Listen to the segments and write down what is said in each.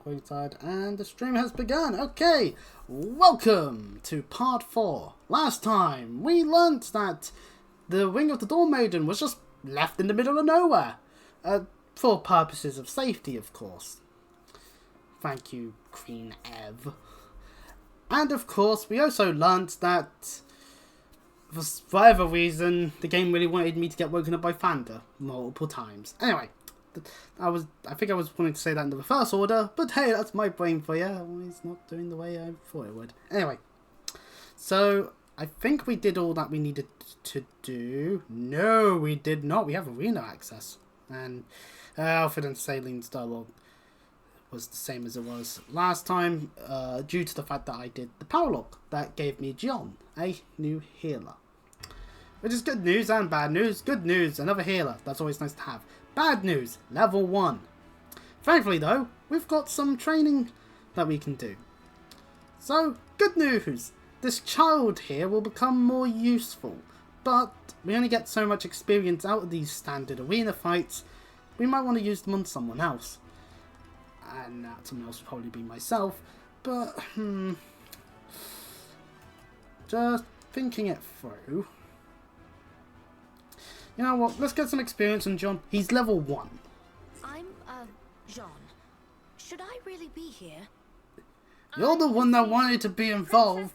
coincide, and the stream has begun. Okay, welcome to part 4. Last time we learnt that the Wing of the Dawn Maiden was just left in the middle of nowhere. For purposes of safety, of course. Thank you, Queen Ev. And of course, we also learnt that for whatever reason, the game really wanted me to get woken up by Fanda multiple times. Anyway, I think I was wanting to say that in the reverse order, but hey, that's my brain for you. It's not doing the way I thought it would. Anyway, so I think we did all that we needed to do. No, we did not. We have arena access. And Alfred and Saileen's dialogue was the same as it was last time, due to the fact that I did the power lock that gave me John, a new healer. Which is good news and bad news. Good news, another healer. That's always nice to have. Bad news, level 1. Thankfully though, we've got some training that we can do. So, good news. This child here will become more useful. But we only get so much experience out of these standard arena fights. We might want to use them on someone else. And that someone else would probably be myself. But, just thinking it through. You know what, let's get some experience on John. He's level 1. I'm, John. Should I really be here? You're the one that wanted to be involved.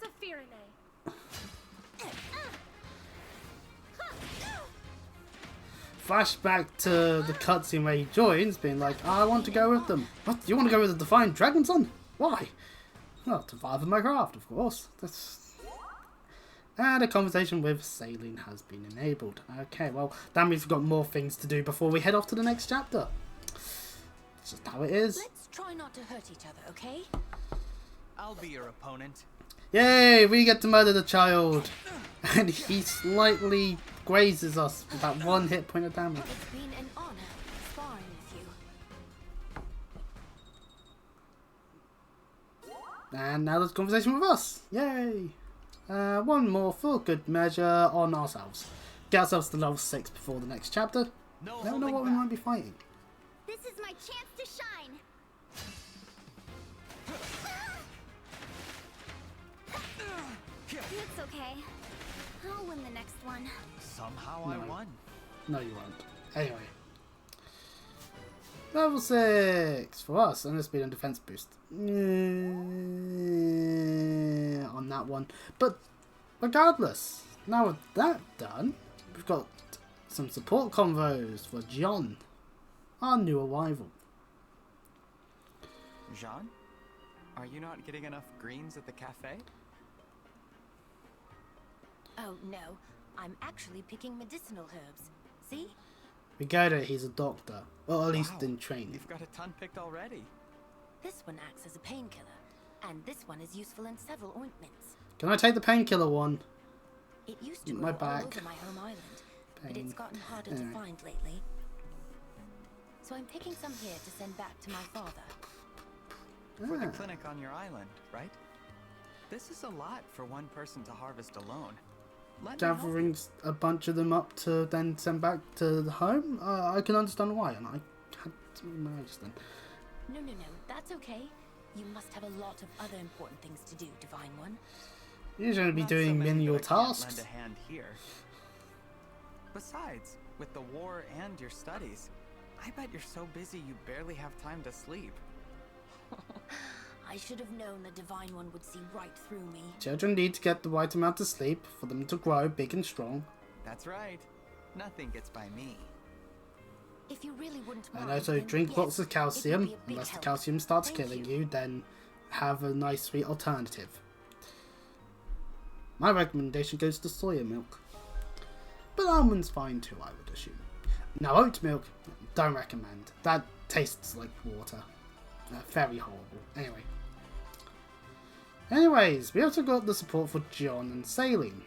Flashback to the cutscene where he joins, being like, I want to go with them. What? You want to go with the Divine Dragon Son? Why? Well, to further my craft, of course. And a conversation with Saleen has been enabled. Okay, well, that means we've got more things to do before we head off to the next chapter. It's just how it is. Let's try not to hurt each other, okay? I'll be your opponent. Yay, we get to murder the child. And he slightly grazes us with that 1 hit point of damage. It's been an honor sparring with you. And now there's a conversation with us. Yay. One more for good measure on ourselves. Get ourselves to level 6 before the next chapter. Never know what we might be fighting. This is my chance to shine. It's okay. I'll win the next one. Somehow I won. No, you won't. Anyway. Level 6 for us, and a speed and defense boost. On that one. But regardless, now with that done, we've got some support convos for John, our new arrival. Jean? Are you not getting enough greens at the cafe? Oh, no. I'm actually picking medicinal herbs. See? We get it, he's a doctor. Or at least in training. You've got a ton picked already. This one acts as a painkiller, and this one is useful in several ointments. Can I take the painkiller one? It used to My grow all back. over my home island, but Pain. it's gotten harder Anyway. to find lately. So I'm picking some here to send back to my father. For the Ah. clinic on your island, right? This is a lot for one person to harvest alone. Let me help you. Gathering a bunch of them up to then send back to the home? I can understand why, and I had to manage then. No, that's okay. You must have a lot of other important things to do, Divine One. You're going to be Not so doing many menial that I can't tasks. lend a hand here. Besides, with the war and your studies, I bet you're so busy you barely have time to sleep. I should have known the Divine One would see right through me. Children need to get the right amount of sleep for them to grow big and strong. That's right. Nothing gets by me. If you really wouldn't mind, And also then drink yes, lots of it would calcium. be a big Unless the help. calcium starts Thank killing you, then have a nice sweet alternative. My recommendation goes to soya milk. But almond's fine too, I would assume. Now oat milk, don't recommend. That tastes like water. Very horrible. Anyways, we also got the support for John and Saleen.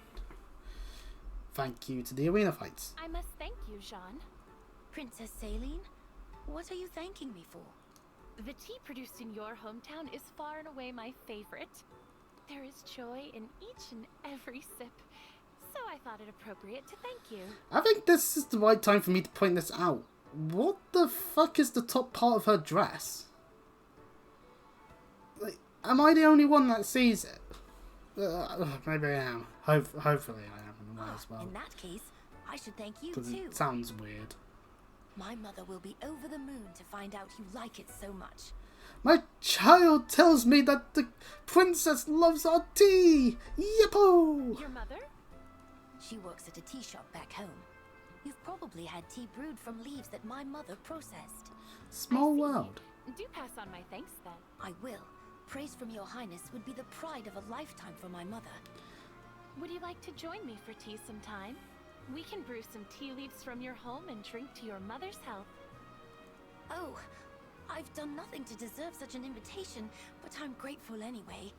Thank you to the arena fights. I must thank you, Jean. Princess Saleen, what are you thanking me for? The tea produced in your hometown is far and away my favorite. There is joy in each and every sip, so I thought it appropriate to thank you. I think this is the right time for me to point this out. What the fuck is the top part of her dress? Am I the only one that sees it? Maybe I am. Hopefully I am as well. In that case, I should thank you Because too. it sounds weird. My mother will be over the moon to find out you like it so much. My child tells me that the princess loves our tea! Yippo! Your mother? She works at a tea shop back home. You've probably had tea brewed from leaves that my mother processed. Small I see. world. Do pass on my thanks then. I will. Praise from your highness would be the pride of a lifetime for my mother. Would you like to join me for tea sometime? We can brew some tea leaves from your home and drink to your mother's health. Oh, I've done nothing to deserve such an invitation, but I'm grateful anyway.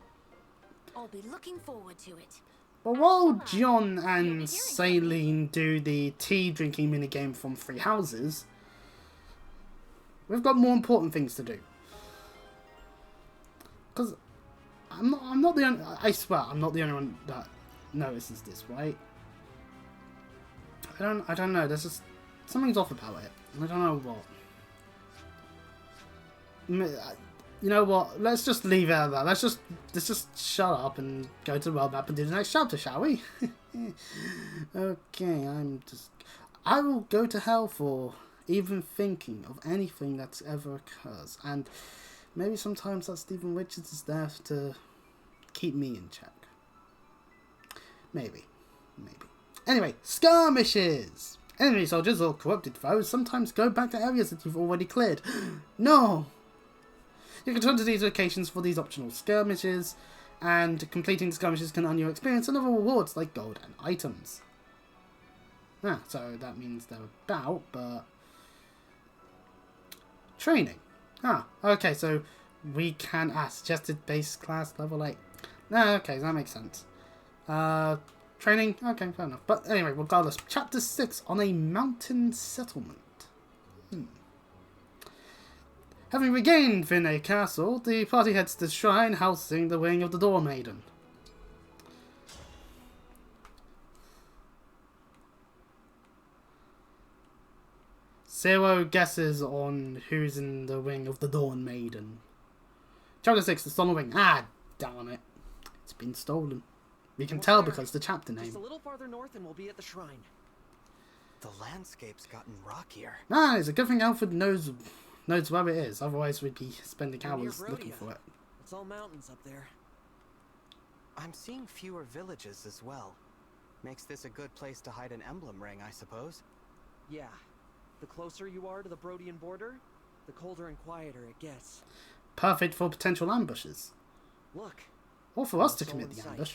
I'll be looking forward to it. But while John and Saline do the tea drinking minigame from Three Houses, we've got more important things to do. Because I'm not the only, I swear, I'm not the only one that notices this, right? I don't know, there's just, something's off about it. I don't know what. You know what? Let's just leave it at that. Let's just shut up and go to the world map and do the next chapter, shall we? Okay, I will go to hell for even thinking of anything that ever occurs. And maybe sometimes that Stephen Richards is there to keep me in check. Maybe. Anyway, skirmishes! Enemy soldiers or corrupted foes sometimes go back to areas that you've already cleared. No! You can turn to these locations for these optional skirmishes, and completing the skirmishes can earn your experience and other rewards like gold and items. So that means they're about, but... Training. Okay, so we can... suggested base class level 8. Okay, that makes sense. Training? Okay, fair enough. But anyway, regardless, Chapter 6 on a mountain settlement. Having regained Vinay Castle, the party heads to the shrine housing the Wing of the Door Maiden. Zero guesses on who's in the Wing of the Dawn Maiden. Chapter 6, the Stolen Wing. Damn it. It's been stolen. We can tell because the chapter name. Just a little farther north and we'll be at the shrine. The landscape's gotten rockier. It's a good thing Alfred knows where it is. Otherwise we'd be spending hours looking for it. It's all mountains up there. I'm seeing fewer villages as well. Makes this a good place to hide an emblem ring, I suppose. Yeah. The closer you are to the Brodian border, the colder and quieter it gets. Perfect for potential ambushes. Look. Or for us to commit the ambush.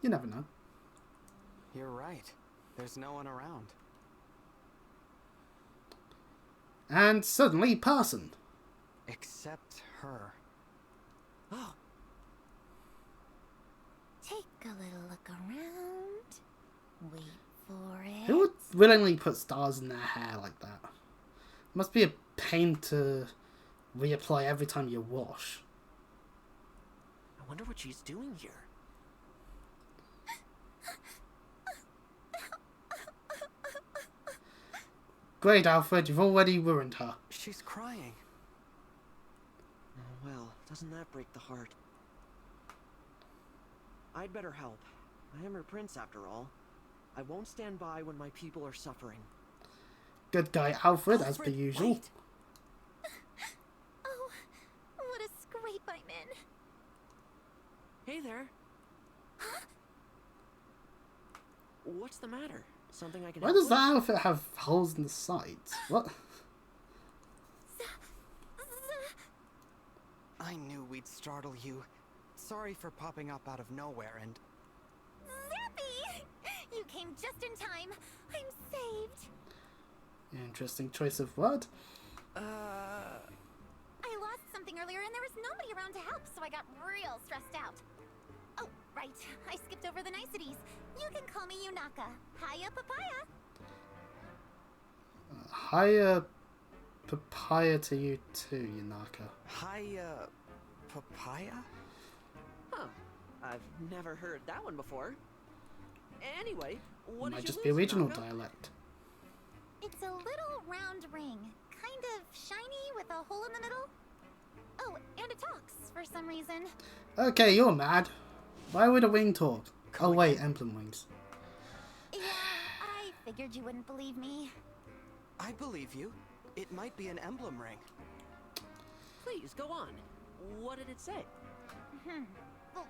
You never know. You're right. There's no one around. And suddenly, person. Except her. Oh. Take a little look around. Wait for it. Who would willingly put stars in their hair like that? Must be a pain to reapply every time you wash. I wonder what she's doing here. Great, Alfred, you've already ruined her. She's crying. Oh, well, doesn't that break the heart? I'd better help. I am her prince, after all. I won't stand by when my people are suffering. Good guy, Alfred, as per usual. Wait. Oh, what a scrape I'm in. Hey there. What's the matter? Something I can Why help does with? that outfit have holes in the sides? What? I knew we'd startle you. Sorry for popping up out of nowhere and... Zappy! You came just in time. I'm saved. Interesting choice of word. I lost something earlier and there was nobody around to help, so I got real stressed out. Oh, right. I skipped over the niceties. You can call me Yunaka. Hiya, papaya. Higher papaya to you too, Yunaka. Hi, papaya? Huh. I've never heard that one before. Anyway, what Might did you just be lose, regional Naka? dialect. It's a little round ring. Kind of shiny with a hole in the middle. Oh, and it talks for some reason. Okay, you're mad. Why would a wing talk? Oh wait, emblem wings. Yeah, I figured you wouldn't believe me. I believe you. It might be an emblem ring. Please, go on. What did it say? Well,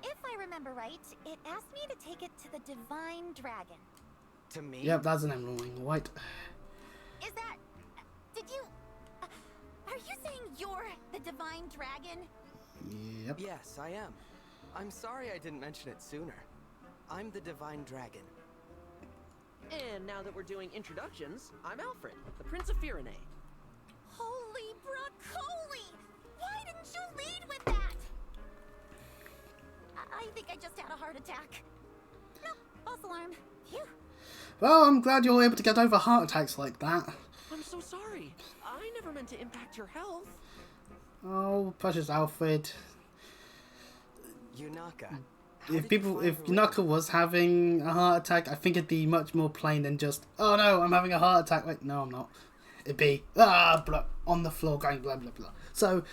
if I remember right, it asked me to take it to the Divine Dragon. To me? Yep, that's an emblem wing. White. Is that... Did you... are you saying you're the Divine Dragon? Yep. Yes, I am. I'm sorry I didn't mention it sooner. I'm the Divine Dragon. And now that we're doing introductions, I'm Alfred, the Prince of Firene. Holy broccoli! Why didn't you lead with that? I think I just had a heart attack. No, false alarm. Phew. Well, I'm glad you're able to get over heart attacks like that. I'm so sorry. I never meant to impact your health. Oh, precious Alfred. Yunaka. If Yunaka was having a heart attack, I think it'd be much more plain than just, oh no, I'm having a heart attack. Like, no, I'm not. It'd be, blah, on the floor going blah, blah, blah. So,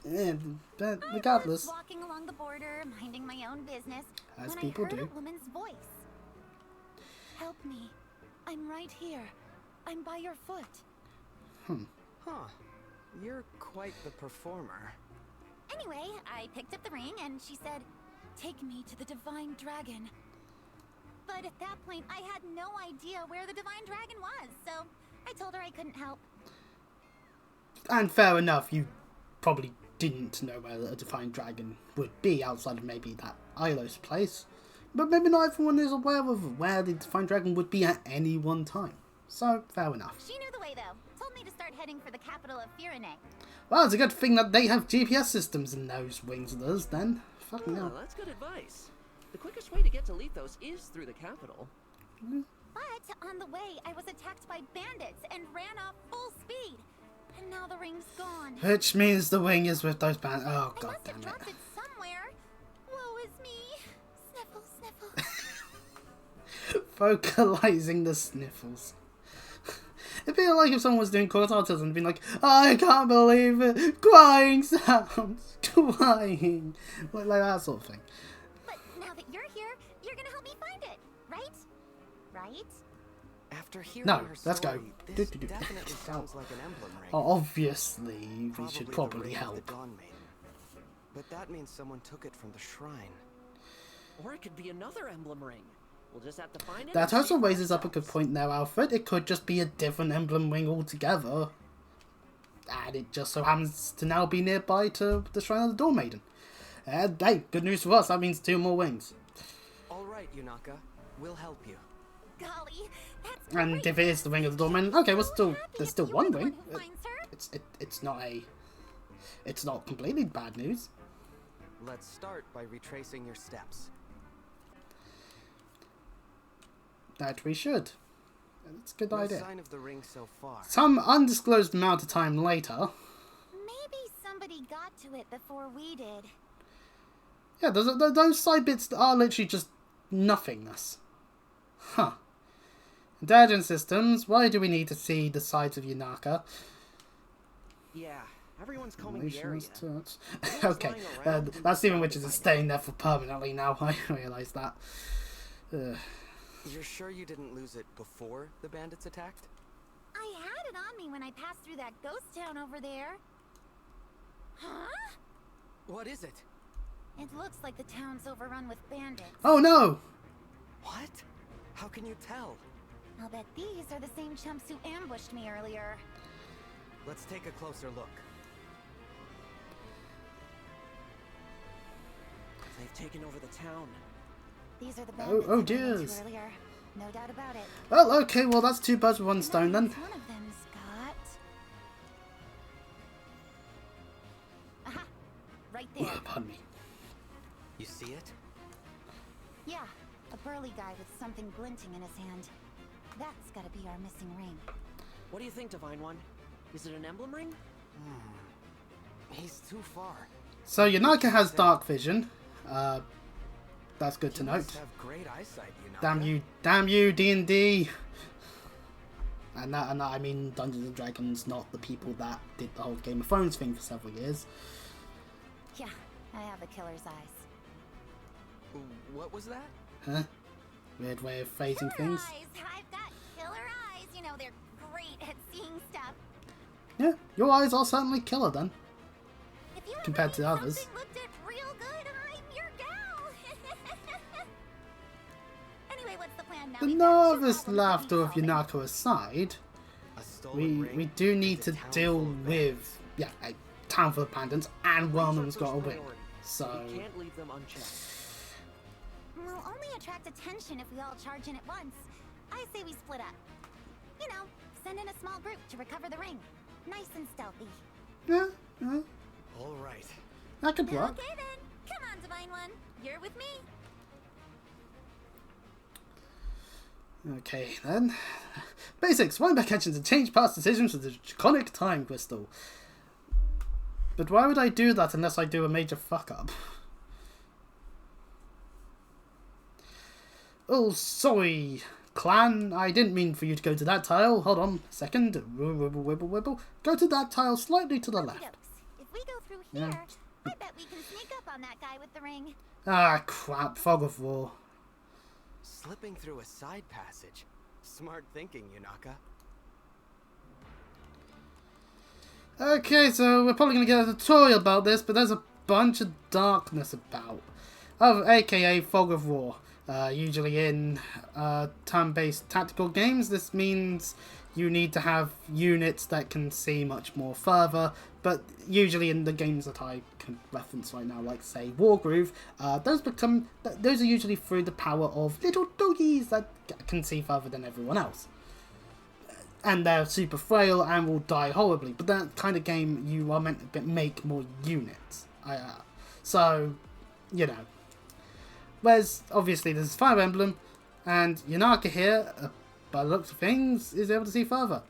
yeah, but regardless. I was walking along the border, minding my own business, As when people I heard do. a woman's voice. Help me. I'm right here. I'm by your foot. Huh. You're quite the performer. Anyway, I picked up the ring and she said, take me to the Divine Dragon. But at that point, I had no idea where the Divine Dragon was, so I told her I couldn't help. And fair enough, you probably didn't know where the Divine Dragon would be outside of maybe that Ilos place. But maybe not everyone is aware of where the Divine Dragon would be at any one time. So, fair enough. She knew the way, though. Told me to start heading for the capital of Firene. Well, it's a good thing that they have GPS systems in those wings of theirs, then. Fucking hell. That's good advice. The quickest way to get to Lethos is through the capital. But on the way, I was attacked by bandits and ran off full speed. And now the ring's gone. Which means the wing is with those bandits. Oh, I god must damn have it. dropped it somewhere. Woe is me. Sniffle, sniffle. Vocalizing the sniffles. It'd be like if someone was doing court autism and being like, I can't believe it, crying sounds, crying. Like that sort of thing. But now that you're here, you're gonna help me find it, right? Right? After hearing No, her let's go. story, this definitely sounds like an emblem ring. Obviously, we should the probably ring of help. the Dawn Maiden. But that means someone took it from the shrine. Or it could be another emblem ring. We'll just have to find it. That and also see for raises up a good ourselves. point there, Alfred. It could just be a different emblem ring altogether. And it just so happens to now be nearby to the Shrine of the Dawn Maiden. Hey, good news for us. That means 2 more wings. All right, Yunaka. We'll help you. Golly, that's great. And if it is the Ring of the Dawn Maiden, okay, So happy there's if still you one were the ring. who finds her. It's not completely bad news. Let's start by retracing your steps. That we should. That's a good No idea. sign of the ring so far. Some undisclosed amount of time later. Maybe somebody got to it before we did. Yeah, those side bits are literally just nothingness. Huh. Intelligence systems, why do we need to see the sides of Yunaka? Yeah, everyone's combing the area. Relations to it. Everyone's Okay, lying around and that Steven trying Witches to is find staying there for permanently now, I realise that. You're sure you didn't lose it before the bandits attacked? I had it on me when I passed through that ghost town over there. Huh? What is it? It looks like the town's overrun with bandits. Oh no! What? How can you tell? I'll bet these are the same chumps who ambushed me earlier. Let's take a closer look. They've taken over the town. These are the bandits oh I ran into dears. earlier. No doubt about it. Well, okay, well that's 2 birds with 1 stone then. One of them's got... Aha! Right there. Pardon me. You see it? Yeah, a burly guy with something glinting in his hand. That's gotta be our missing ring. What do you think, Divine One? Is it an emblem ring? He's too far. So Yunaka has dark vision. That's good to You note. must have great eyesight, Yunaka. Damn you, D&D. And that I mean Dungeons and Dragons, not the people that did the whole Game of Thrones thing for several years. Yeah, I have a killer's eyes. What was that? Huh? Weird way of phrasing Killer things. eyes! I've got killer eyes! You know, they're great at seeing stuff. Yeah, your eyes are certainly killer then. If you ever Compared to need others. something looked at real good, I'm your gal! Anyway, what's the plan now? The We've got two nervous problems laughter we of need solving. Yanako aside, A stolen we ring do and need a to town deal full of with a town full of pandants, and one of them's got a wing. So We can't leave them unchecked. We'll only attract attention if we all charge in at once. I say we split up. You know, send in a small group to recover the ring. Nice and stealthy. yeah, All right. that could work. Okay then. Come on, Divine One. You're with me. Okay then. Basics. Wind back actions and change past decisions with the Draconic Time Crystal. But why would I do that unless I do a major fuck up? Oh, sorry, clan. I didn't mean for you to go to that tile. Hold on a second. Wibble, wibble, wibble. Go to that tile slightly to the left. Okey-dokes. If we go through Yeah. here, I bet we can sneak up on that guy with the ring. Ah, crap. Fog of War. Slipping through a side passage. Smart thinking, Yunaka. Okay, so we're probably going to get a tutorial about this, but there's a bunch of darkness about. Oh, aka Fog of War. Usually in turn-based tactical games, this means you need to have units that can see much more further, but usually in the games that I can reference right now, like say Wargroove, those are usually through the power of little doggies that can see further than everyone else. And they're super frail and will die horribly, but that kind of game you are meant to make more units. So, you know. Whereas, obviously, there's Fire Emblem, and Yanaka here, by the looks of things, is able to see further.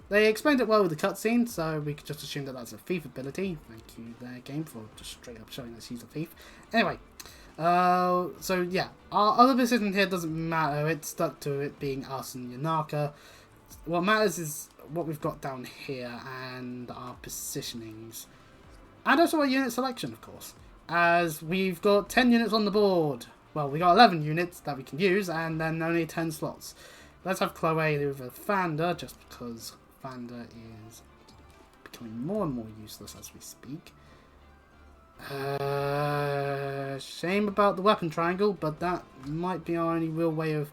They explained it well with the cutscene, so we could just assume that that's a thief ability. Thank you, their game, for just straight up showing that she's a thief. Anyway, so yeah, our other position here doesn't matter. It's stuck to it being us and Yanaka. What matters is what we've got down here and our positionings. And also our unit selection, of course. As we've got 10 units on the board. Well, we got 11 units that we can use, and then only 10 slots. Let's have Chloe over Fanda, just because Fanda is becoming more and more useless as we speak. Shame about the weapon triangle, but that might be our only real way of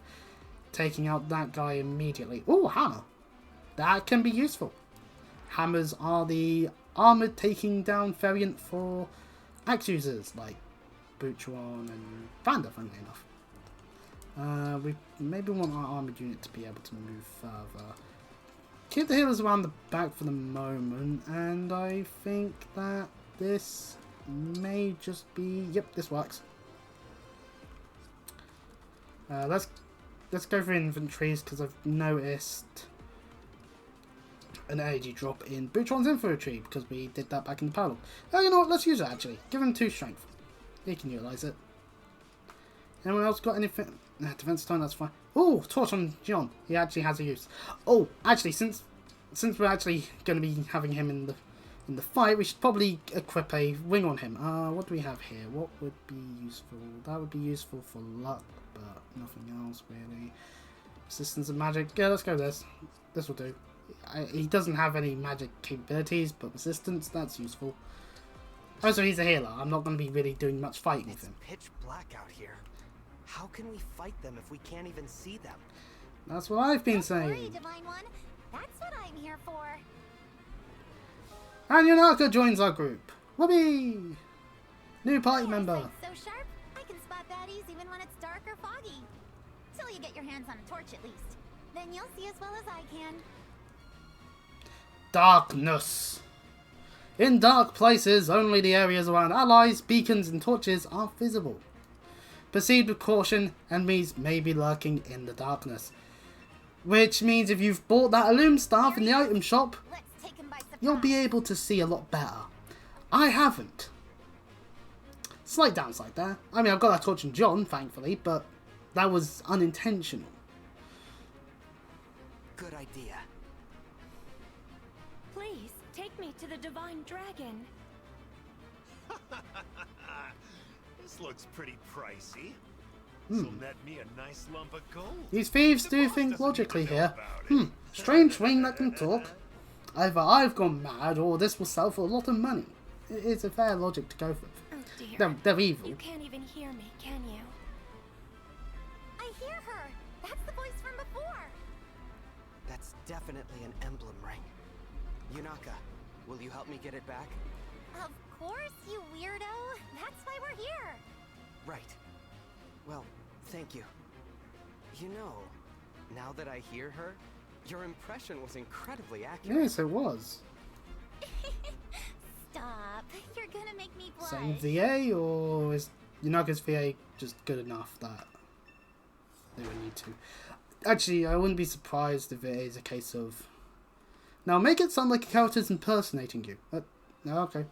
taking out that guy immediately. Oh, hammer! That can be useful. Hammers are the armoured taking down variant for axe users like Butcheron and Vanda, funnily enough. We maybe want our armoured unit to be able to move further. Keep the healers around the back for the moment, and I think that this may just be... Yep, this works. Let's go for inventories, because I've noticed an energy drop in Butcheron's infantry, because we did that back in the parallel. Oh, you know what? Let's use it, actually. Give him 2 strength. He can utilise it. Anyone else got anything? Defense time, that's fine. Oh, torch on John. He actually has a use. Oh, actually, since we're actually going to be having him in the fight, we should probably equip a wing on him. What do we have here? What would be useful? That would be useful for luck, but nothing else really. Resistance and magic. Yeah, let's go with this. This will do. He doesn't have any magic capabilities, but resistance, that's useful. Oh, so he's a healer. I'm not going to be really doing much fighting with him. It's pitch black out here. How can we fight them if we can't even see them? That's what I've been Don't worry, saying. Divine One. That's what I'm here for. And Yanaka joins our group. Whoopee! New party My member. eyesight's so sharp, I can spot baddies even when it's dark or foggy. Till you get your hands on a torch, at least. Then you'll see as well as I can. Darkness. In dark places, only the areas around allies, beacons and torches are visible. Proceed with caution, enemies may be lurking in the darkness. Which means if you've bought that Illume staff in the item shop, Let's take him by surprise. you'll be able to see a lot better. I haven't. Slight downside there. I mean, I've got that torch on John, thankfully, but that was unintentional. Good idea. to the divine dragon. This looks pretty pricey. This'll net me a nice lump of gold. These thieves do think logically here. Strange ring that can talk. Either I've gone mad or this will sell for a lot of money. It's a fair logic to go for. Oh dear. They're evil. You can't even hear me, can you? I hear her. That's the voice from before. That's definitely an emblem ring. Yunaka, will you help me get it back? Of course, you weirdo. That's why we're here. Right. Well, thank you. You know, now that I hear her, your impression was incredibly accurate. Yes, it was. Stop. You're gonna make me blush. Same VA, or is Yunaka's VA just good enough that they would need to? Actually, I wouldn't be surprised if it is a case of... Now, make it sound like a character's impersonating you. No, okay.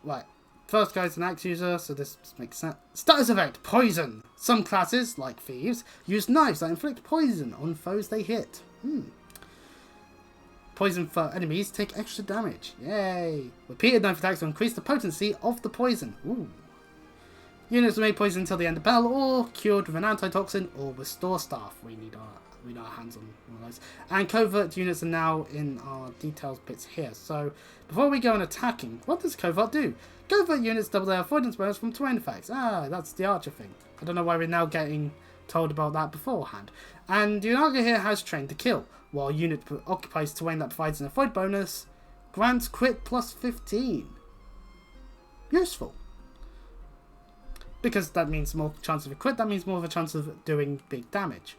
Right. First guy's an axe user, so this makes sense. Status effect, poison. Some classes, like thieves, use knives that inflict poison on foes they hit. Poison for enemies take extra damage. Yay. Repeated knife attacks will increase the potency of the poison. Ooh. Units are made poison until the end of battle, or cured with an antitoxin, or restore staff. We need our hands on one of those. And covert units are now in our details bits here. So before we go on attacking, what does covert do? Covert units double their avoidance bonus from terrain effects. Ah, that's the archer thing. I don't know why we're now getting told about that beforehand. And Yunaka here has trained to kill, while unit occupies terrain that provides an avoid bonus, grants crit plus 15. Useful. Because that means more chance of a crit, that means more of a chance of doing big damage.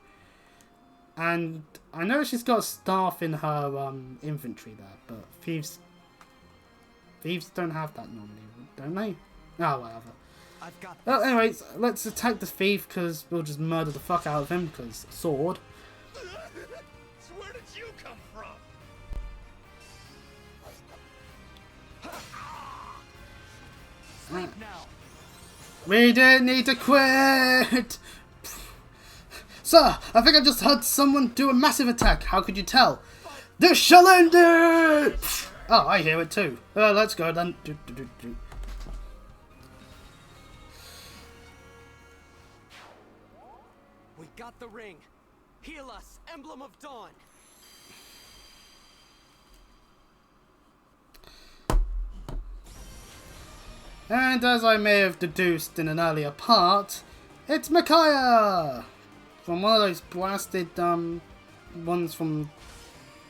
And I know she's got staff in her inventory there, but thieves don't have that normally, don't they? Oh, whatever. I've got this. Well, anyways, let's attack the thief because we'll just murder the fuck out of him because sword. So where did you come from? Sleep now. We didn't need to quit! Sir, I think I just heard someone do a massive attack. How could you tell? This shall end it! Oh, I hear it too. Let's go then. We got the ring. Heal us, Emblem of Dawn. And as I may have deduced in an earlier part, it's Micaiah! From one of those blasted ones from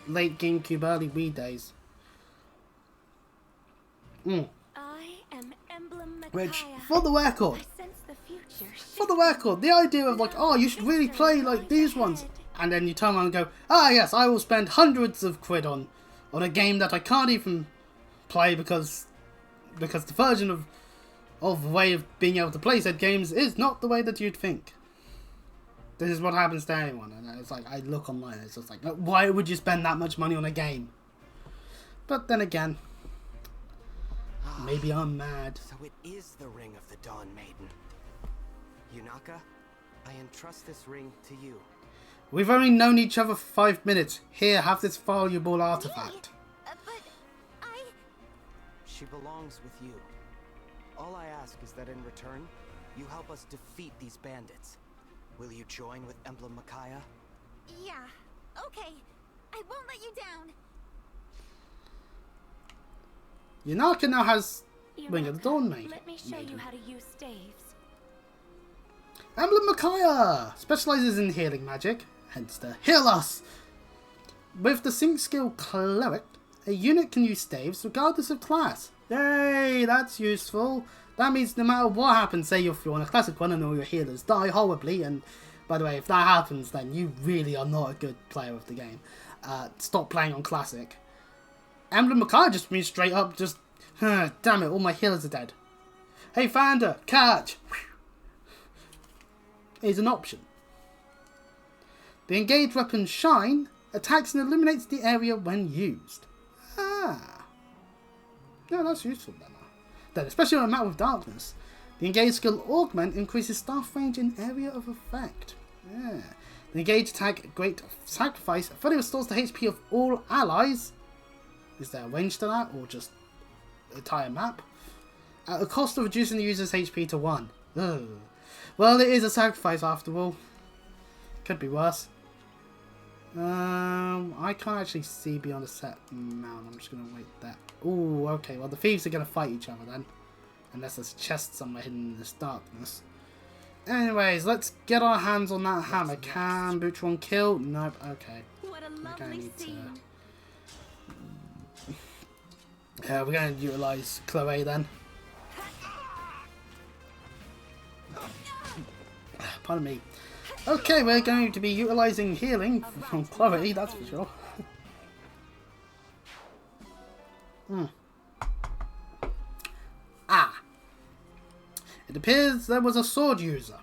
late GameCube, early Wii days. I am Emblem Micaiah. Which, for the record, I sense the future. the idea of like, oh, you should really play like these ones, and then you turn around and go, ah yes, I will spend hundreds of quid on a game that I can't even play because the version of the way of being able to play said games is not the way that you'd think. This is what happens to anyone, and it's like, I look online, it's just like, why would you spend that much money on a game? But then again, maybe I'm mad. So it is the ring of the Dawn Maiden. Yunaka, I entrust this ring to you. We've only known each other for 5 minutes. Here, have this valuable artifact. But I... She belongs with you. All I ask is that in return, you help us defeat these bandits. Will you join with Emblem Micaiah? Yeah. Okay. I won't let you down. Yunaka now has Ring of the Dawn Maiden. Let me show you how to use staves. Emblem Micaiah specializes in healing magic, hence the Heal Us. With the sync skill Cleric, a unit can use staves regardless of class. Yay, that's useful. That means no matter what happens, say if you're on a classic one and all your healers die horribly, and by the way, if that happens, then you really are not a good player of the game. Stop playing on classic. Emblem Micaiah just means straight up, just, damn it, all my healers are dead. Hey Fander, catch! Is an option. The engaged weapon Shine attacks and illuminates the area when used. Ah. Yeah, that's useful then, especially on a map with darkness. The engaged skill Augment increases staff range in area of effect. Yeah. The engaged attack Great Sacrifice fully restores the HP of all allies Is there a range to that, or just the entire map? At the cost of reducing the user's HP to 1. Ugh. Well, it is a sacrifice after all. Could be worse. I can't actually see beyond a set amount. I'm just going to wait that. Ooh, okay. Well, the thieves are going to fight each other then. Unless there's a chest somewhere hidden in this darkness. Anyways, let's get our hands on that hammer. Can Butron kill? Nope. Okay. What a lovely scene. Yeah, we're going to utilise Chloe then. Pardon me. Okay, we're going to be utilising healing from Chloe, that's for sure. Ah! It appears there was a sword user.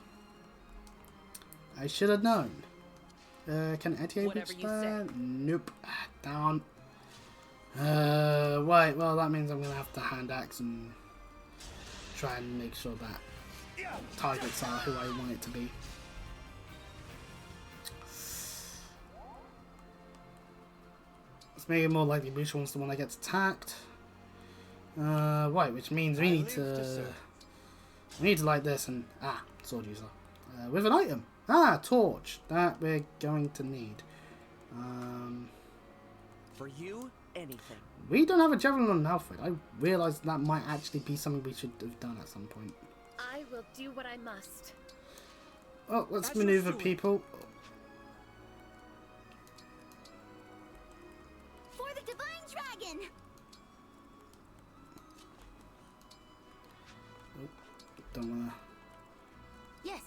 I should have known. Can Etienne reach that? Nope. Down. Right, well that means I'm going to have to hand axe and try and make sure that targets are who I want it to be. Let's make it more likely which one's the one that gets attacked. Right, which means we need to light this and sword user with an item. Torch that we're going to need. For you, anything. We don't have a javelin on Alfred. I realised that might actually be something we should have done at some point. I will do what I must. Oh, let's maneuver people. For the divine dragon. Oh, don't wanna. Yes.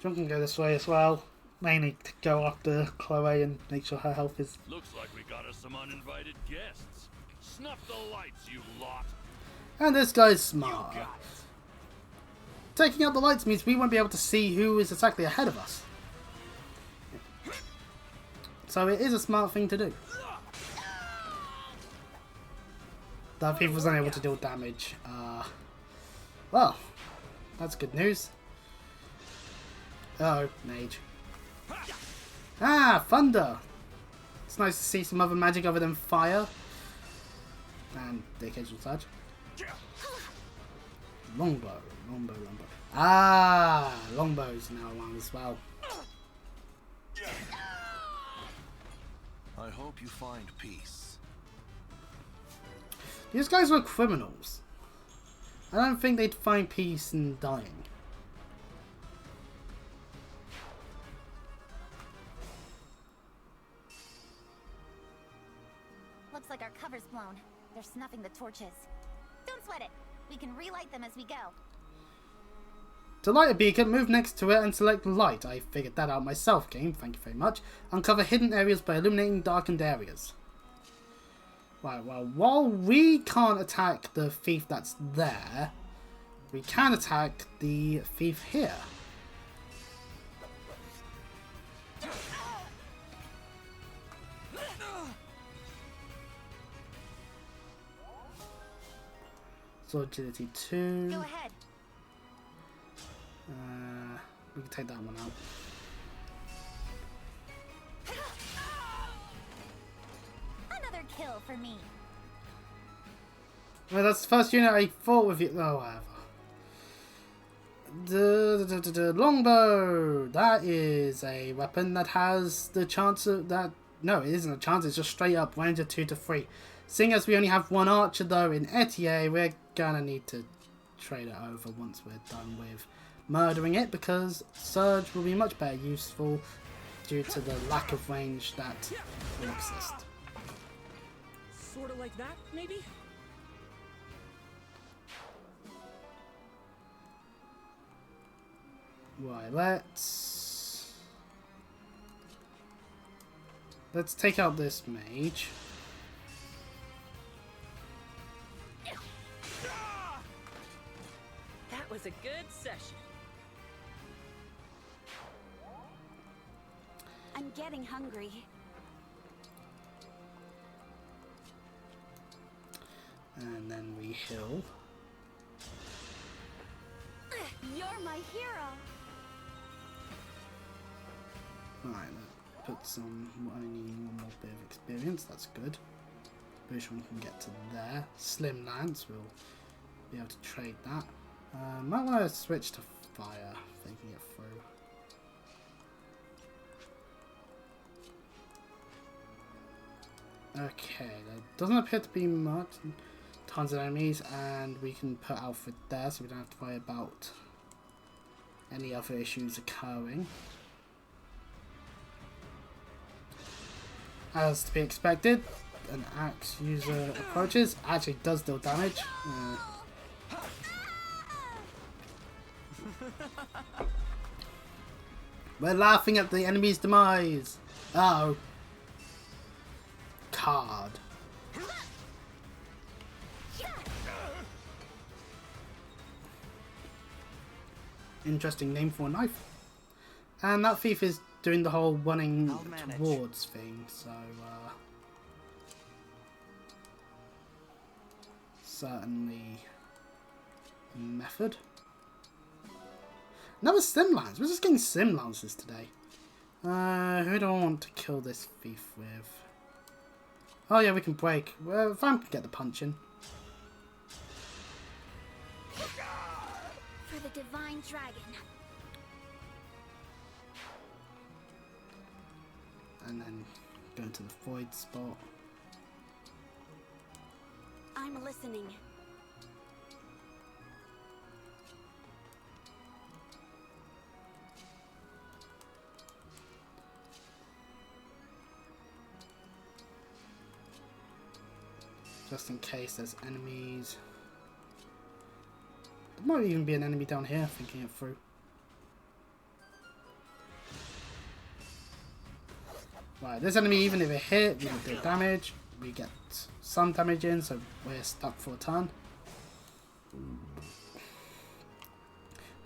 John can go this way as well. Mainly to go after Chloe and make sure her health is. Looks like we got us some uninvited guests. Snuff the lights, you lot. And this guy's smart. Taking out the lights means we won't be able to see who is exactly ahead of us. So it is a smart thing to do. That thief was unable to deal damage. Well, that's good news. Uh oh, mage. Thunder! It's nice to see some other magic other than fire. And the occasional surge. Longbow. Longbow's now along as well. I hope you find peace. These guys were criminals. I don't think they'd find peace in dying. Looks like our cover's blown. They're snuffing the torches. Don't sweat it. We can relight them as we go. To light a beacon, move next to it and select light. I figured that out myself, game. Thank you very much. Uncover hidden areas by illuminating darkened areas. Right, well, while we can't attack the thief that's there, we can attack the thief here. So agility 2. Go ahead. We can take that one out. Another kill for me. Well, that's the first unit I fought with you. Oh, whatever. The longbow. That is a weapon that has the chance of that. No, it isn't a chance. It's just straight up ranger 2 to 3. Seeing as we only have one archer though in Etienne, we're gonna need to trade it over once we're done with murdering it, because surge will be much better useful due to the lack of range that will exist. Sort of like that, maybe? Right, let's take out this mage. That was a good session. I'm getting hungry. And then we heal. You're my hero. Right, let's put some. I need one more bit of experience. That's good. which one can get to there. Slim Lance, we'll be able to trade that. Might want to switch to fire, thinking it through. Okay, there doesn't appear to be much. Tons of enemies, and we can put Alfred there so we don't have to worry about any other issues occurring. As to be expected, an axe user approaches. Actually does deal damage. We're laughing at the enemy's demise. Uh-oh. Card. Interesting name for a knife. And that thief is doing the whole running towards thing, so certainly a method. Another sim lance. We're just getting sim lances today. Who do I want to kill this thief with? Oh yeah, we can break. Well, if I can get the punch in. For the divine dragon. And then go into the void spot. I'm listening. Just in case there's enemies. There might even be an enemy down here, thinking it through. Right, this enemy, even if it hit, we don't do damage. We get some damage in, so we're stuck for a turn.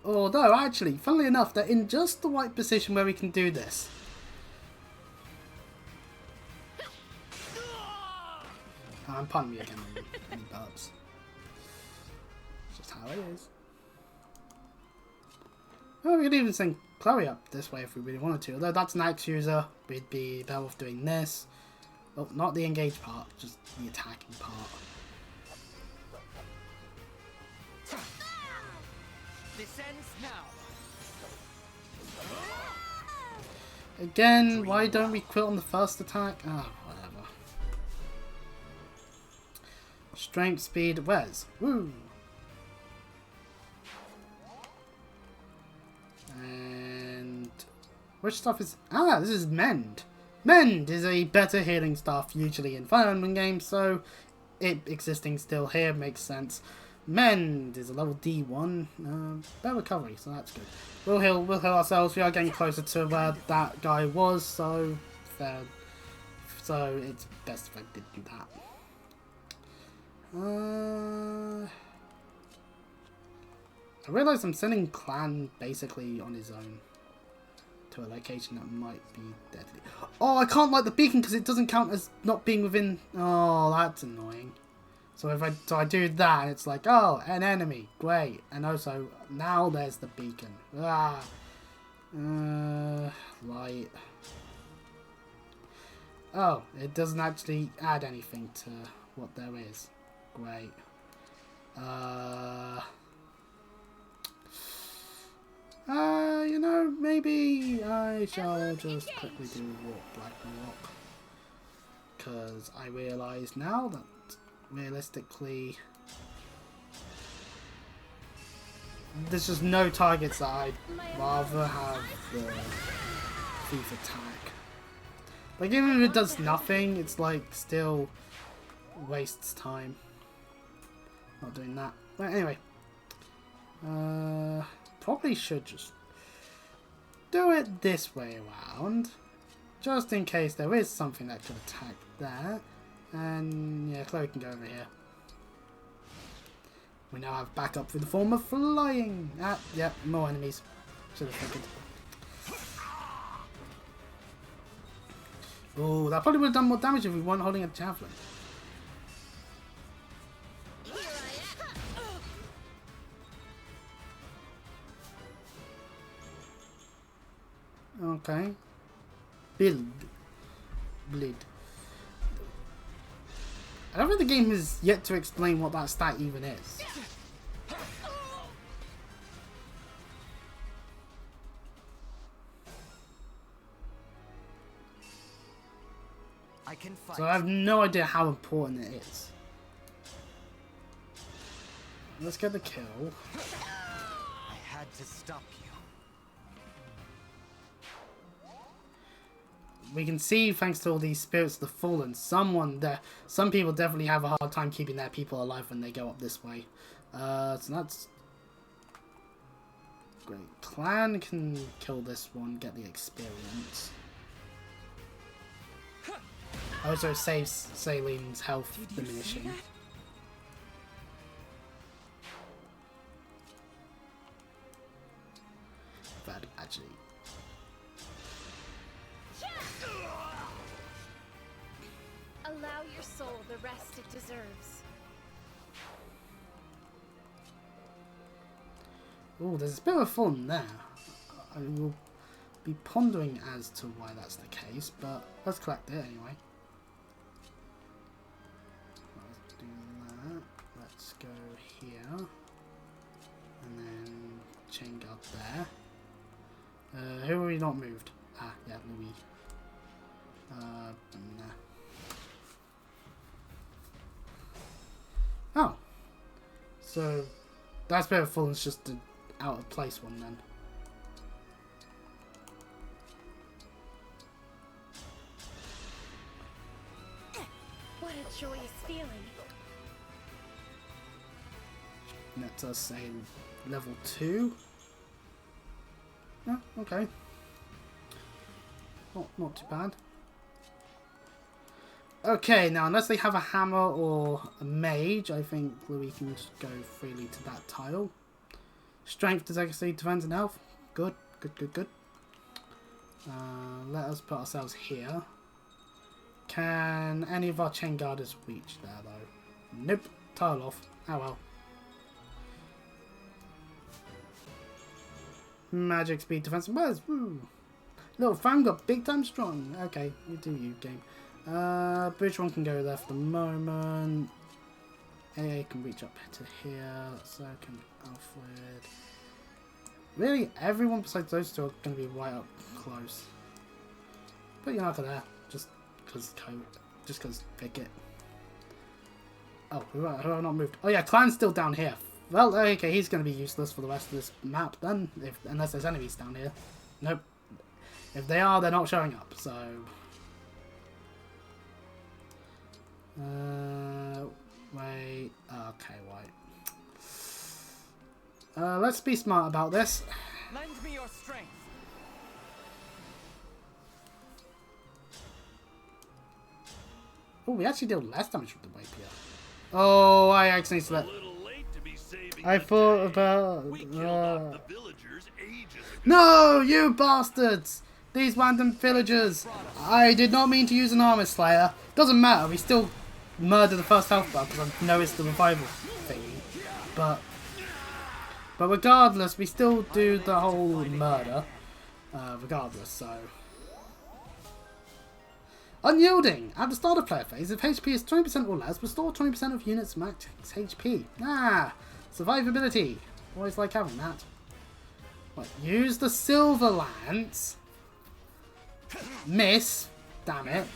Although, actually, funnily enough, they're in just the right position where we can do this. Pardon me again on any burps. It's just how it is. Well, we could even send Chloe up this way if we really wanted to. Although that's an axe user, we'd be better off doing this. Well, not the engage part, just the attacking part. This ends now. Again, why don't we quit on the first attack? Ah, whatever. Strength, speed, where's? Woo! And which stuff is... Ah, this is Mend. Mend is a better healing staff usually in Fire Emblem games, so it existing still here makes sense. Mend is a level D1, better recovery, so that's good. We'll heal ourselves. We are getting closer to where that guy was, so fair. So it's best if I did do that. I realise I'm sending Clan basically on his own to a location that might be deadly. Oh, I can't light the beacon because it doesn't count as not being within... Oh, that's annoying. So if I do that, it's like, oh, an enemy, great. And also, now there's the beacon. Ah, light. Oh, it doesn't actually add anything to what there is. Great. You know, maybe I shall just quickly do Walk Black Rock. Because I realise now that realistically there's just no targets that I'd rather have the thief attack. Like, even if it does nothing, it's like still wastes time. Not doing that. But anyway. Probably should just do it this way around. Just in case there is something that could attack there. And yeah, Chloe can go over here. We now have backup in the form of flying. Ah, yep, more enemies. Should have figured. Oh, that probably would have done more damage if we weren't holding a javelin. Okay. Bleed. I don't think the game has yet to explain what that stat even is. I can fight. So I have no idea how important it is. Let's get the kill. I had to stop you. We can see, thanks to all these spirits of the fallen, some people definitely have a hard time keeping their people alive when they go up this way. So that's great. Clan can kill this one, get the experience. Also saves Saileen's health diminishing. But actually, Allow your soul the rest it deserves. oh, there's a bit of fun there. I will be pondering as to why that's the case, but let's collect it anyway. Let's do that. Let's go here. And then chain guard there. Who have we not moved? Ah, yeah, Louis. Nah. Oh. So, that's a bit of fun. It's just an out of place one then. What a joyous feeling. Let us say level 2. Oh, okay. Not too bad. Okay, now unless they have a hammer or a mage, I think Louis can just go freely to that tile. Strength, dexterity, defense, and health. Good. Let us put ourselves here. Can any of our chain guarders reach there though? Nope. Tile off. Oh well. Magic, speed, defense, and words. Woo. Little Fang got big time strong. Okay, you do you, game. Bridge one can go there for the moment. AA can reach up to here. So can Alfred. Really, everyone besides those two are going to be right up close. Put Yanaka there, just because pick it. Oh, who have I not moved? Oh yeah, Clan's still down here. Well, okay, he's going to be useless for the rest of this map then, unless there's enemies down here. Nope. If they are, they're not showing up, so... wait... Okay, right. Let's be smart about this. Lend me your strength. Oh, we actually deal less damage with the rapier. Oh, I accidentally select... I thought about... No, you bastards! These random villagers! I did not mean to use an armor slayer. Doesn't matter, we still murder the first health bar because I know it's the revival thing. But regardless, we still do the whole murder. Regardless, so... Unyielding! At the start of player phase, if HP is 20% or less, restore 20% of units max HP. Ah! Survivability. Always like having that. Right, use the silver lance. Miss. Damn it.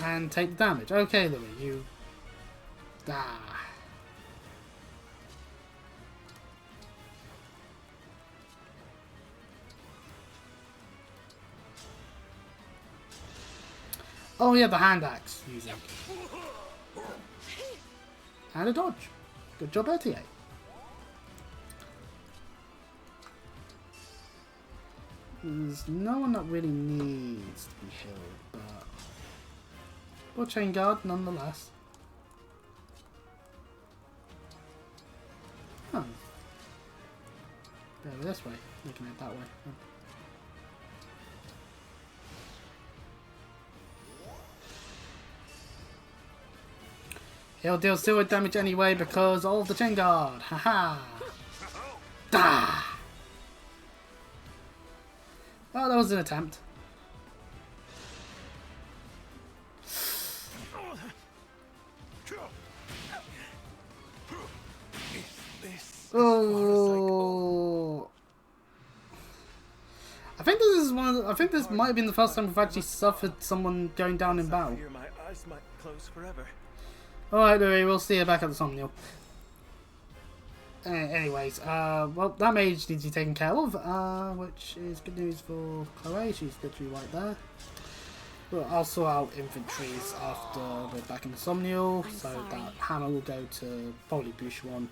And take the damage. Okay, Louis, you... Ah. Oh yeah, the hand axe using. And a dodge. Good job, RTA. There's no one that really needs to be healed, but chain guard nonetheless. Oh. Better this way, looking at it that way. Oh. He'll deal 0 damage anyway because of the chain guard. Haha. Da. Oh, that was an attempt. Oh. I think this is one. I think this might have been the first time we've actually suffered someone going down in battle. My eyes might close forever. Alright, Louis, we'll see you back at the thumbnail. Anyways, well, that mage needs to be taken care of, which is good news for Chloe. She's literally right there. Well, I'll sort out inventories after we're back in the thumbnail, so that hammer will go to probably Boucheron,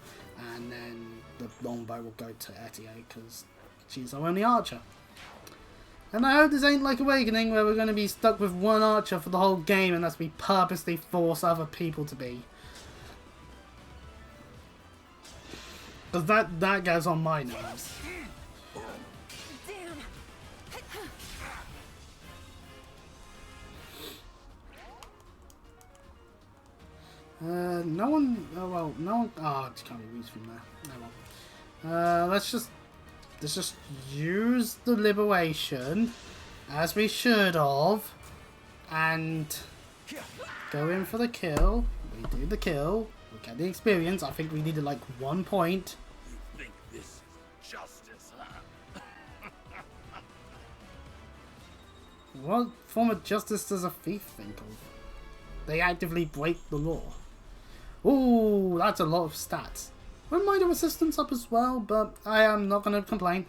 and then the longbow will go to Etienne, because she's our only archer. And I hope this ain't like Awakening, where we're going to be stuck with one archer for the whole game unless we purposely force other people to be. Because that goes on my nerves. No one. Oh well, no one. Oh, it can't be reached from there. No one. Let's just use the liberation as we should have, and go in for the kill. We do the kill. We get the experience. I think we needed like 1 point. You think this is justice, huh? What form of justice does a thief think of? They actively break the law. Ooh, that's a lot of stats. Wouldn't mind a resistance up as well, but I am not going to complain.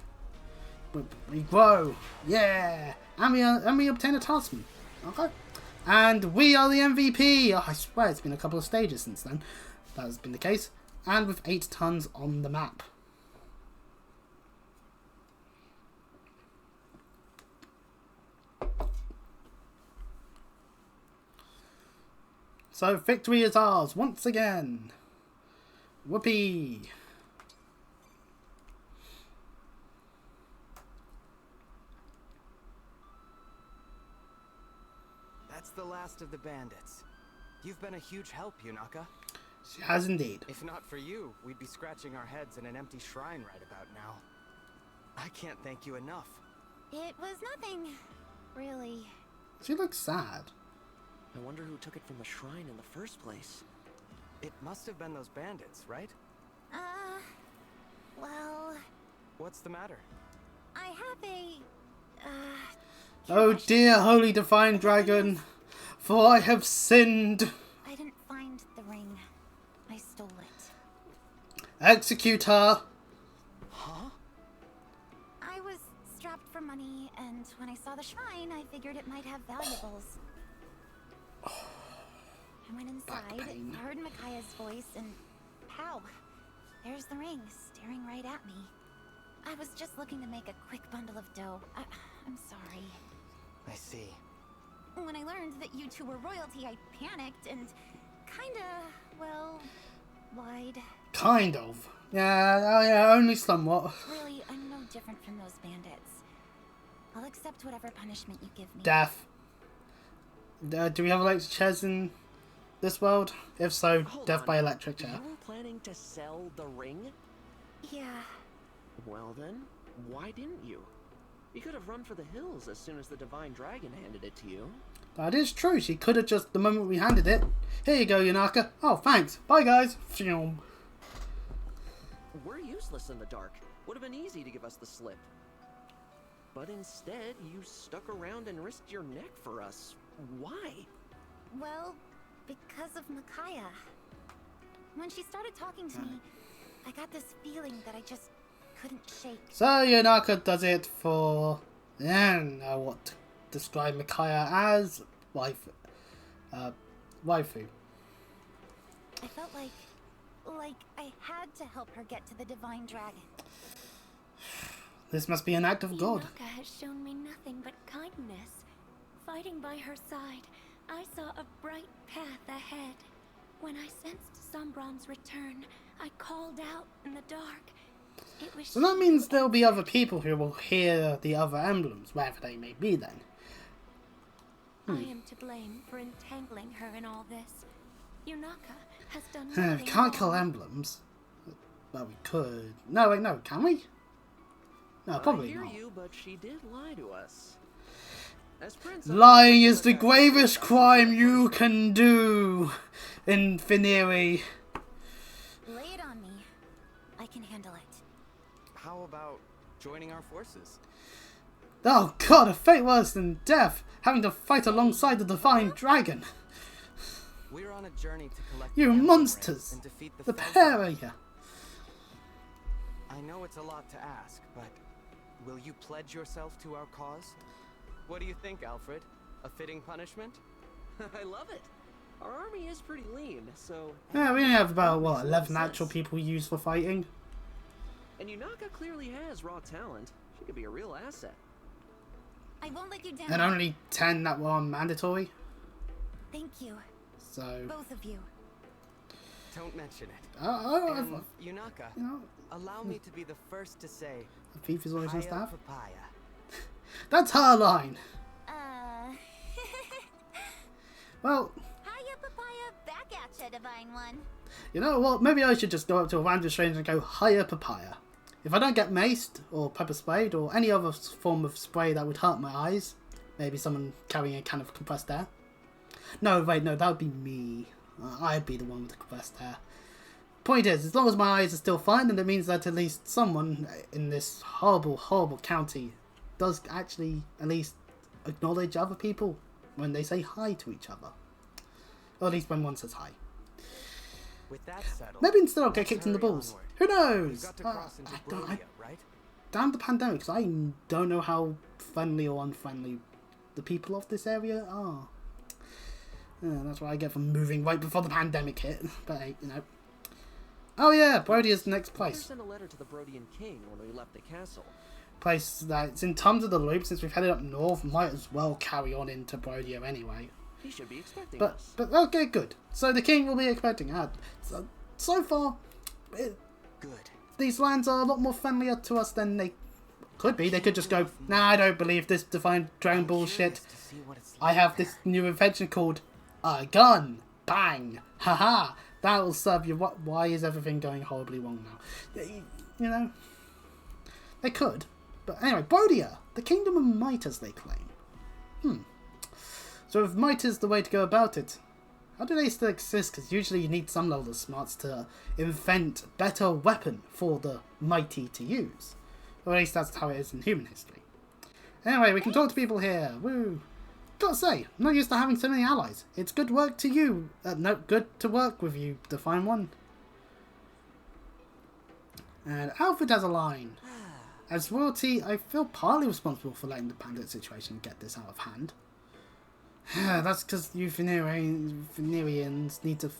We grow, yeah, and we obtain a talisman. Okay, and we are the MVP. Oh, I swear it's been a couple of stages since then. That has been the case, and with 8 tons on the map. So victory is ours once again. Whoopee! That's the last of the bandits. You've been a huge help, Yunaka. She has indeed. If not for you, we'd be scratching our heads in an empty shrine right about now. I can't thank you enough. It was nothing, really. She looks sad. I wonder who took it from the shrine in the first place. It must have been those bandits, right? Well... What's the matter? I have a... Oh dear, holy divine dragon, for I have sinned. I didn't find the ring. I stole it. Execute her. Huh? I was strapped for money, and when I saw the shrine, I figured it might have valuables. I went inside, heard Micaiah's voice, and pow! There's the ring, staring right at me. I was just looking to make a quick bundle of dough. I'm sorry. I see. When I learned that you two were royalty, I panicked and kinda, well, lied. Kind of. Yeah, oh yeah, only somewhat. Really, I'm no different from those bandits. I'll accept whatever punishment you give me. Death. Do we have electric chairs in this world? If so, Hold death on. by electric chair. You were planning to sell the ring? Yeah. Well then, why didn't you? You could have run for the hills as soon as the Divine Dragon handed it to you. That is true. She could have just, the moment we handed it, here you go, Yunaka. Oh, thanks. Bye, guys. Phew. We're useless in the dark. Would have been easy to give us the slip. But instead, you stuck around and risked your neck for us. Why? Well, because of Micaiah. When she started talking to me, I got this feeling that I just couldn't shake. So Yunaka does it for, I don't know what to describe Micaiah as, waifu. I felt like I had to help her get to the Divine Dragon. This must be an act of God. Yunaka has shown me nothing but kindness. Fighting by her side, I saw a bright path ahead. When I sensed Sombron's return, I called out in the dark. It was So that means there'll be other people who will hear the other emblems, wherever they may be then. I am to blame for entangling her in all this. Yunaka has done We nothing can't kill wrong. emblems. Well, we could. No, wait, no, can we? No, probably I hear not. you, but she did lie to us. As Prince, Lying is the gravest crime you can do in Finiri. Lay it on me. I can handle how about joining our forces? Oh god, a fate worse than death! Having to fight alongside the divine dragon! We're on a journey to collect You the Emblem monsters! Rings and defeat The foes. pair of you! I know it's a lot to ask, but will you pledge yourself to our cause? What do you think, Alfred? A fitting punishment? I love it. Our army is pretty lean, so... Yeah, we only have about, what, Makes a lot 11 of actual sense. people used for fighting? And Yunaka clearly has raw talent. She could be a real asset. I won't let you down. And only 10 that were on mandatory. Thank you, So... both of you. Don't mention it. I've, And Yunaka, you know, allow me to be the first to say, Beef is always on Hiya staff. Papaya. That's her line! Well, Hiya, papaya, back at ya, divine one. you know what? Maybe I should just go up to a random stranger and go, hiya, papaya. If I don't get maced, or pepper sprayed, or any other form of spray that would hurt my eyes, maybe someone carrying a can of compressed air. No, wait, no, that would be me. I'd be the one with the compressed air. Point is, as long as my eyes are still fine, then it means that at least someone in this horrible, horrible county does actually at least acknowledge other people when they say hi to each other. Or at least when one says hi. With that settled, Maybe instead I'll get let's kicked in the hurry balls. onward. Who We've knows? got to cross into Brodia, right? Damn the pandemic, 'cause I don't know how friendly or unfriendly the people of this area are. Yeah, that's what I get from moving right before the pandemic hit. But hey, you know. Oh yeah, Brodia's the next Mother place. sent a letter to the Brodian king when we left the castle. Place that's in tons of the loop. Since we've headed up north, might as well carry on into Brodia anyway. He should be expecting But us. okay, good. So the king will be expecting us. So far, Good. these lands are a lot more friendlier to us than they could be. They could just go, nah, I don't believe this divine dragon bullshit. Curious to see what it's I like have there. this new invention called a gun. Bang. Haha. That will serve you. Why is everything going horribly wrong now? You know, they could. But anyway, Brodia, the kingdom of might, as they claim. So if might is the way to go about it, how do they still exist? Because usually you need some level of smarts to invent better weapon for the mighty to use. Or at least that's how it is in human history. Anyway, we can talk to people here. Woo! Gotta say, I'm not used to having so many allies. It's good work to you. No, good to work with you, Define One. And Alfred has a line. As royalty, I feel partly responsible for letting the bandit situation get this out of hand. That's because you Venerians need to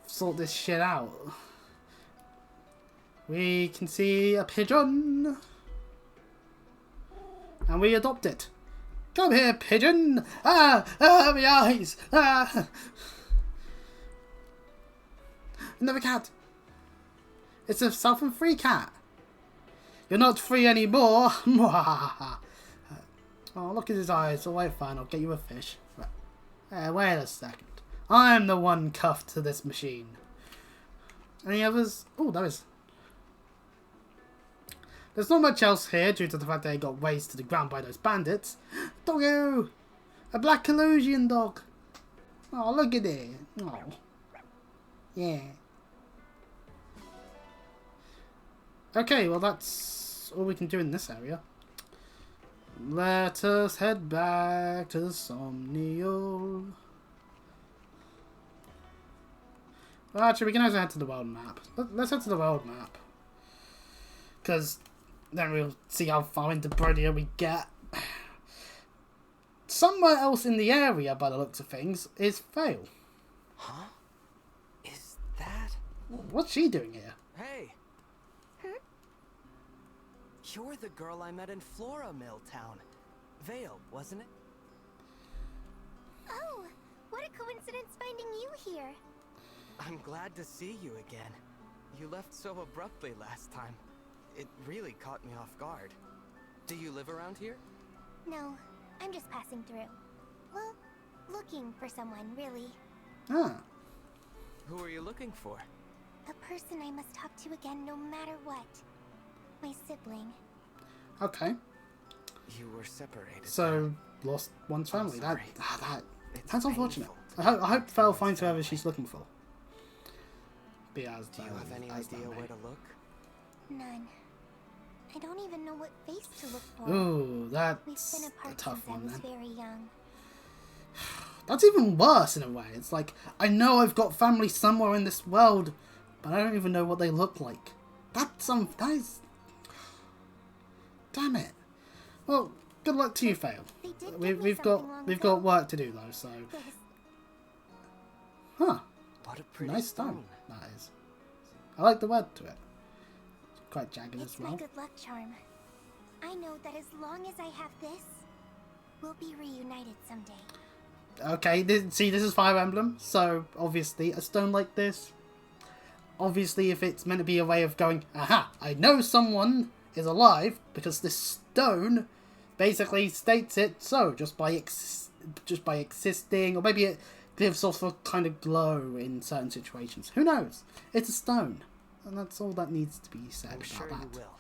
sort this shit out. We can see a pigeon. And we adopt it. Come here, pigeon! My eyes! Another cat. It's a self-and-free cat. You're not free anymore. Oh, look at his eyes. All right, fine. I'll get you a fish. Wait a second. I'm the one cuffed to this machine. Any others? Oh, there is. There's not much else here due to the fact that they got razed to the ground by those bandits. Doggo! A black Collusion dog. Oh, look at it. Oh. Yeah. Okay, well that's all we can do in this area. Let us head back to the Somnial. Well, actually, we can also head to the world map. Let's head to the world map. Because then we'll see how far into Brodia we get. Somewhere else in the area, by the looks of things, is Vale. Huh? Is that... What's she doing here? Hey! You're the girl I met in Flora Mill Town. Vale, wasn't it? Oh, what a coincidence finding you here. I'm glad to see you again. You left so abruptly last time. It really caught me off guard. Do you live around here? No, I'm just passing through. Well, looking for someone, really. Ah. Who are you looking for? A person I must talk to again no matter what. My sibling. Okay. You were separated. So, lost one's I'm family. sorry. It's That's unfortunate. painful I hope Val to finds whoever witness she's looking for. Do you have any idea where to look? None. I don't even know what face to look for. Ooh, We've that's been a apart tough since I one was then. very young. That's even worse in a way. It's like, I know I've got family somewhere in this world, but I don't even know what they look like. That is... Damn it. Well, good luck to you, Fail. They did give me We've something long got ago. work to do though, so... This. Huh. What a pretty Nice stone, that is. I like the word to it. It's quite jagged It's as my well. good luck charm. I know that as long as I have this, we'll be reunited someday. Okay, this is Fire Emblem, so obviously a stone like this, obviously if it's meant to be a way of going, aha, I know someone is alive because this stone basically states it so, just by existing, or maybe it gives off a kind of glow in certain situations. Who knows? It's a stone, and that's all that needs to be said I'm about sure that. you will.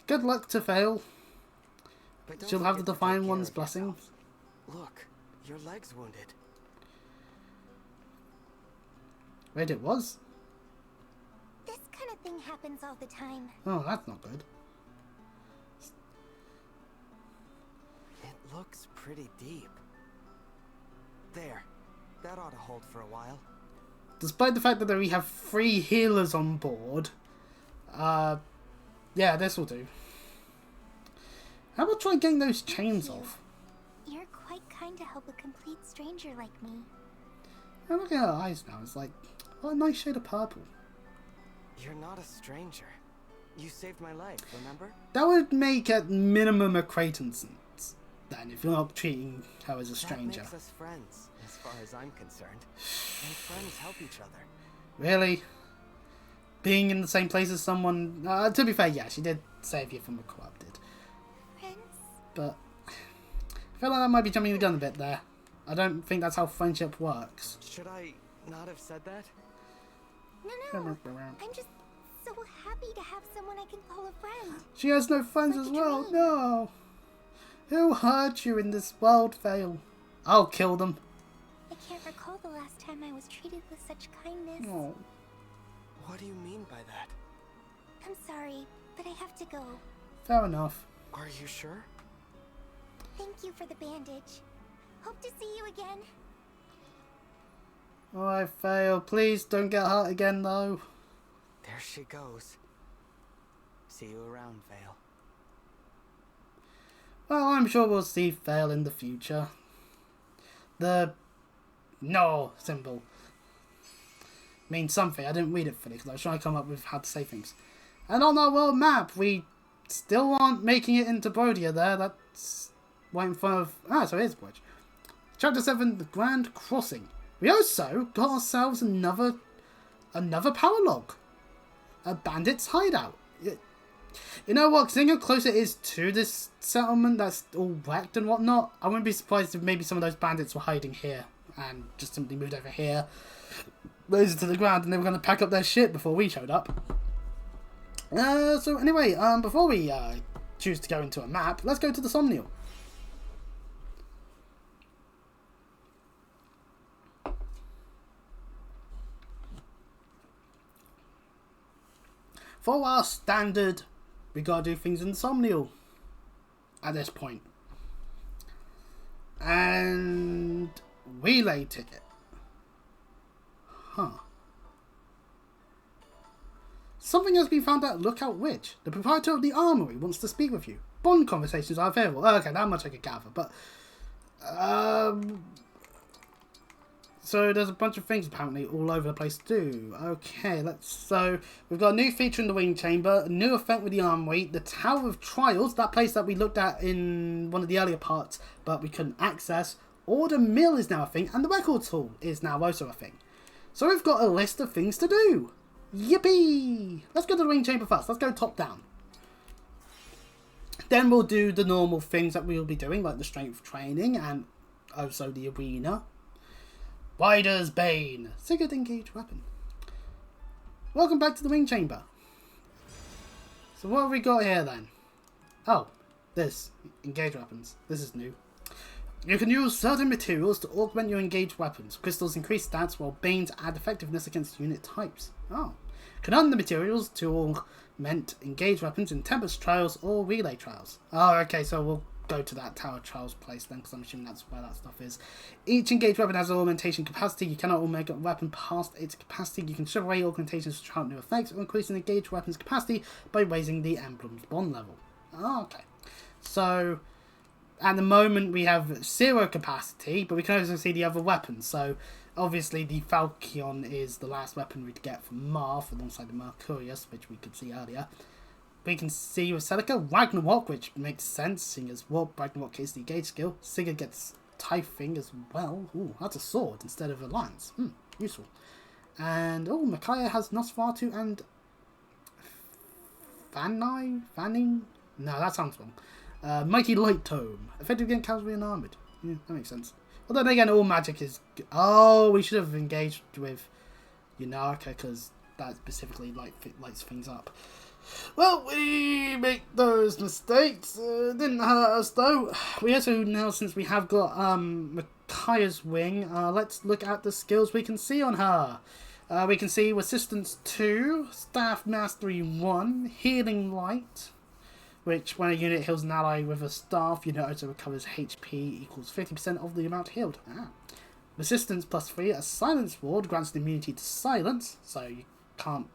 Good luck to Fail. But don't She'll have the forget to take Divine care One's of blessing. yourself. Look, your leg's wounded. Wait, it was? This kind of thing happens all the time. Oh, that's not good. It looks pretty deep. There. That ought to hold for a while. Despite the fact that we have 3 healers on board, yeah, this will do. How about trying getting those chains Thank you. off? You're quite kind to help a complete stranger like me. And look at her eyes now. It's like, what a nice shade of purple. You're not a stranger. You saved my life, remember? That would make at minimum acquaintance then, if you're not treating her as a That stranger. makes us friends, as far as I'm concerned. And friends help each other. Really? Being in the same place as someone... to be fair, yeah, she did save you from the corrupted. Friends? But I feel like that might be jumping the gun a bit there. I don't think that's how friendship works. Should I not have said that? No. I'm just so happy to have someone I can call a friend. She has no friends Like as a well. dream. No. Who hurt you in this world, Fail? I'll kill them. I can't recall the last time I was treated with such kindness. Oh. What do you mean by that? I'm sorry, but I have to go. Fair enough. Are you sure? Thank you for the bandage. Hope to see you again. Alright, Fail. Please don't get hurt again, though. There she goes. See you around, Vale. Well, I'm sure we'll see Fail in the future. The no symbol means something. I didn't read it fully because I was trying to come up with how to say things. And on our world map, we still aren't making it into Brodia there. That's right in front of... so here's the bridge. Chapter 7, The Grand Crossing. We also got ourselves another power log. A bandit's hideout. You know what? Seeing how close it is to this settlement that's all wrecked and whatnot, I wouldn't be surprised if maybe some of those bandits were hiding here and just simply moved over here, raised it to the ground, and they were going to pack up their shit before we showed up. So anyway, before we choose to go into a map, let's go to the Somnial. For our standard, we gotta do things in Somnial at this point. And relay ticket. Huh. Something has been found out at Lookout Ridge. The proprietor of the armory wants to speak with you. Bond conversations are available. Okay, that much I could gather, but so there's a bunch of things apparently all over the place to do. Okay, so we've got a new feature in the Wing Chamber, a new event with the Armory, the Tower of Trials, that place that we looked at in one of the earlier parts, but we couldn't access. Order Mill is now a thing, and the Records Hall is now also a thing. So we've got a list of things to do. Yippee! Let's go to the Wing Chamber first. Let's go top down. Then we'll do the normal things that we'll be doing, like the strength training and also the arena. Rider's Bane. Sigurd Engage weapon. Welcome back to the Wing Chamber. So what have we got here then? Oh, this. Engage weapons. This is new. You can use certain materials to augment your engaged weapons. Crystals increase stats while Banes add effectiveness against unit types. Oh. Can earn the materials to augment engaged weapons in Tempest Trials or Relay Trials. Oh, okay, so we'll go to that Tower Trials place then, because I'm assuming that's where that stuff is. Each engaged weapon has an augmentation capacity. You cannot augment a weapon past its capacity. You can strip away augmentations to try out new effects, or increase an engaged weapon's capacity by raising the emblem's bond level. Oh, okay. So, at the moment we have 0 capacity, but we can also see the other weapons. So, obviously the Falchion is the last weapon we'd get from Marth, alongside the Mercurius, which we could see earlier. We can see with Celica, Ragnarok, which makes sense, seeing as Warp Ragnarok is the engage skill. Sigurd gets Typhing as well. Ooh, that's a sword instead of a lance. Useful. And, oh, Micaiah has Nosferatu and Fanning? No, that sounds wrong. Mighty Light Tome. Effective against cavalry and armoured. Yeah, that makes sense. But then again, all magic is... Oh, we should have engaged with Yunarka, because that specifically lights things up. Well, we make those mistakes. Didn't hurt us, though. We also, now since we have got Micaiah's wing, let's look at the skills we can see on her. We can see Resistance 2, Staff Mastery 1, Healing Light, which when a unit heals an ally with a staff, unit also recovers HP equals 50% of the amount healed. Resistance +3, a Silence Ward grants an immunity to silence, so you can't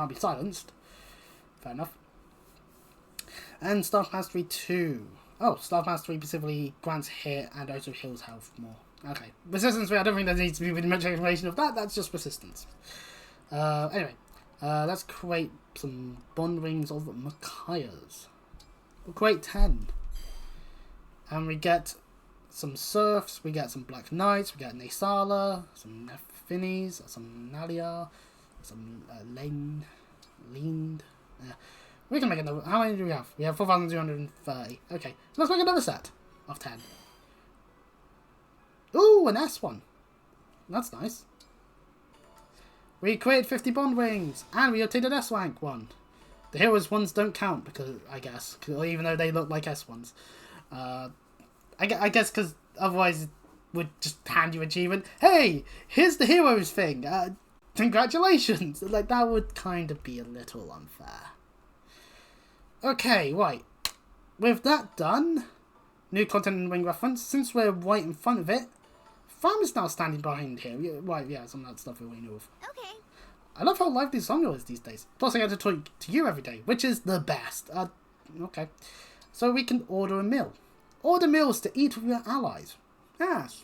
be silenced. Fair enough. And Staff Mastery 2. Oh, Staff Mastery specifically grants hit and also heals health more. Okay. Resistance 3, I don't think there needs to be really much explanation of that. That's just resistance. Anyway. Let's create some bond rings of Micaiah's. We'll create 10. And we get some Serfs, we get some Black Knights, we get Naysala, some Nephinis, some Nalia, some Leaned. We can make another. How many do we have? We have 4,230. Okay, let's make another set of 10. Ooh, an S one. That's nice. We created 50 bond rings, and we obtained an S rank one. The heroes ones don't count because I guess, even though they look like S ones. I guess because otherwise it would just hand you achievement. Hey, here's the heroes thing. Congratulations! Like, that would kind of be a little unfair. Okay, right. With that done, new content and wing reference. Since we're right in front of it, Fam is now standing behind here. Right, yeah, some of that stuff we already know of. Okay. I love how lively Samuel is these days. Plus, I get to talk to you every day, which is the best. Okay. So we can order a meal. Order meals to eat with your allies. Yes.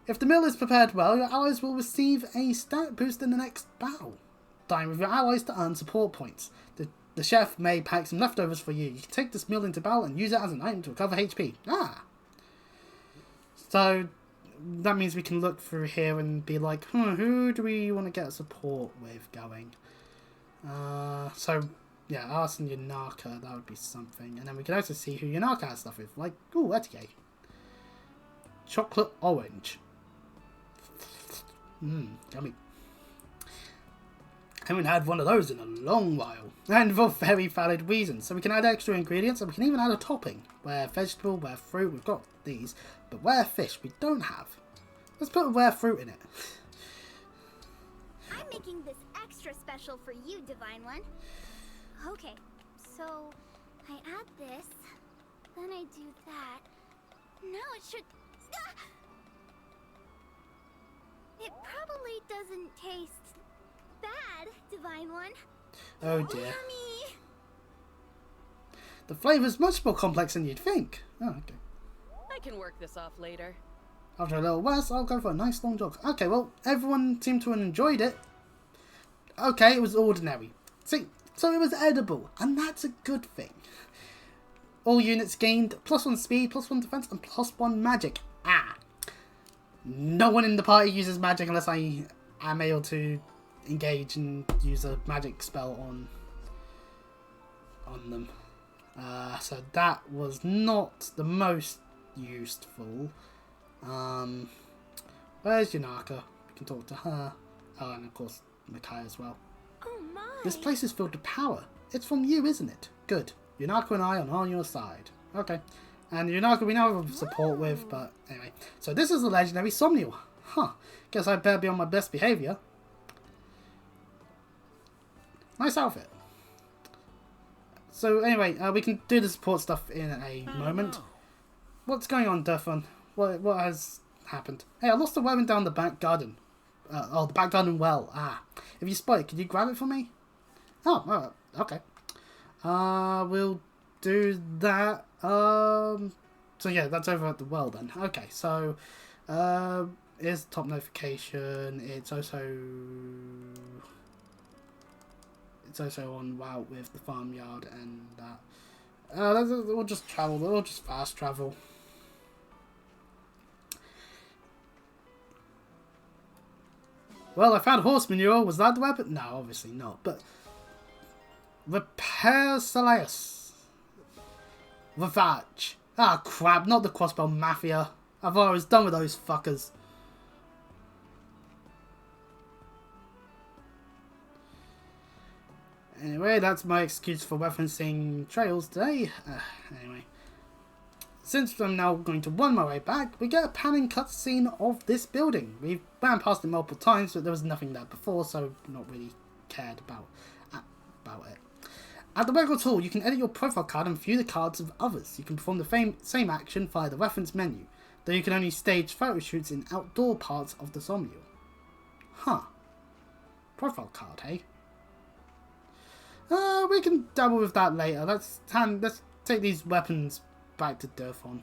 If the meal is prepared well, your allies will receive a stat boost in the next battle. Dine with your allies to earn support points. The chef may pack some leftovers for you. You can take this meal into battle and use it as an item to recover HP. So that means we can look through here and be like, who do we want to get support with going? So yeah, us and Yunarka, that would be something. And then we can also see who Yunarka has stuff with. Like, ooh, Etiquette. Chocolate orange. Yummy. Haven't had one of those in a long while. And for very valid reasons. So we can add extra ingredients, and we can even add a topping. Where vegetable, where fruit, we've got these. But where fish, we don't have. Let's put rare fruit in it. I'm making this extra special for you, Divine One. Okay, so I add this, then I do that. Now it should... It probably doesn't taste bad, Divine One. Oh dear. Yummy. The flavour's much more complex than you'd think. Oh, okay. I can work this off later. After a little rest, I'll go for a nice long jog. Okay, well, everyone seemed to have enjoyed it. Okay, it was ordinary. See, so it was edible, and that's a good thing. All units gained +1 speed, +1 defense, and +1 magic. No one in the party uses magic unless I am able to engage and use a magic spell on them. So that was not the most useful. Where's Yunarka? We can talk to her. Oh, and of course Micaiah as well. Oh my! This place is filled with power. It's from you, isn't it? Good. Yunarka and I are on your side. Okay. And Yunarka we now have support with, but anyway. So this is the legendary Somnial. Guess I better be on my best behaviour. Nice outfit. So anyway, we can do the support stuff in a moment. What's going on, Durfon? What has happened? Hey, I lost the weapon down the back garden. The back garden well. If you spot it, could you grab it for me? Oh, okay. We'll do that. So yeah, that's over at the well then. Okay, so here's the top notification. It's also on route with the farmyard and that. We'll just travel. We'll just fast travel. Well, I found horse manure. Was that the weapon? No, obviously not. But repair Salius. Ravage. Ah, crap! Not the crossbow mafia. I thought I was done with those fuckers. Anyway, that's my excuse for referencing trails today. Anyway. Since I'm now going to run my way back, we get a panning cutscene of this building. We've ran past it multiple times, but there was nothing there before, so not really cared about it. At the record tool, you can edit your profile card and view the cards of others. You can perform the same action via the reference menu, though you can only stage photo shoots in outdoor parts of the Somnium. Huh. Profile card, hey? We can dabble with that later. Let's take these weapons back to Durfon.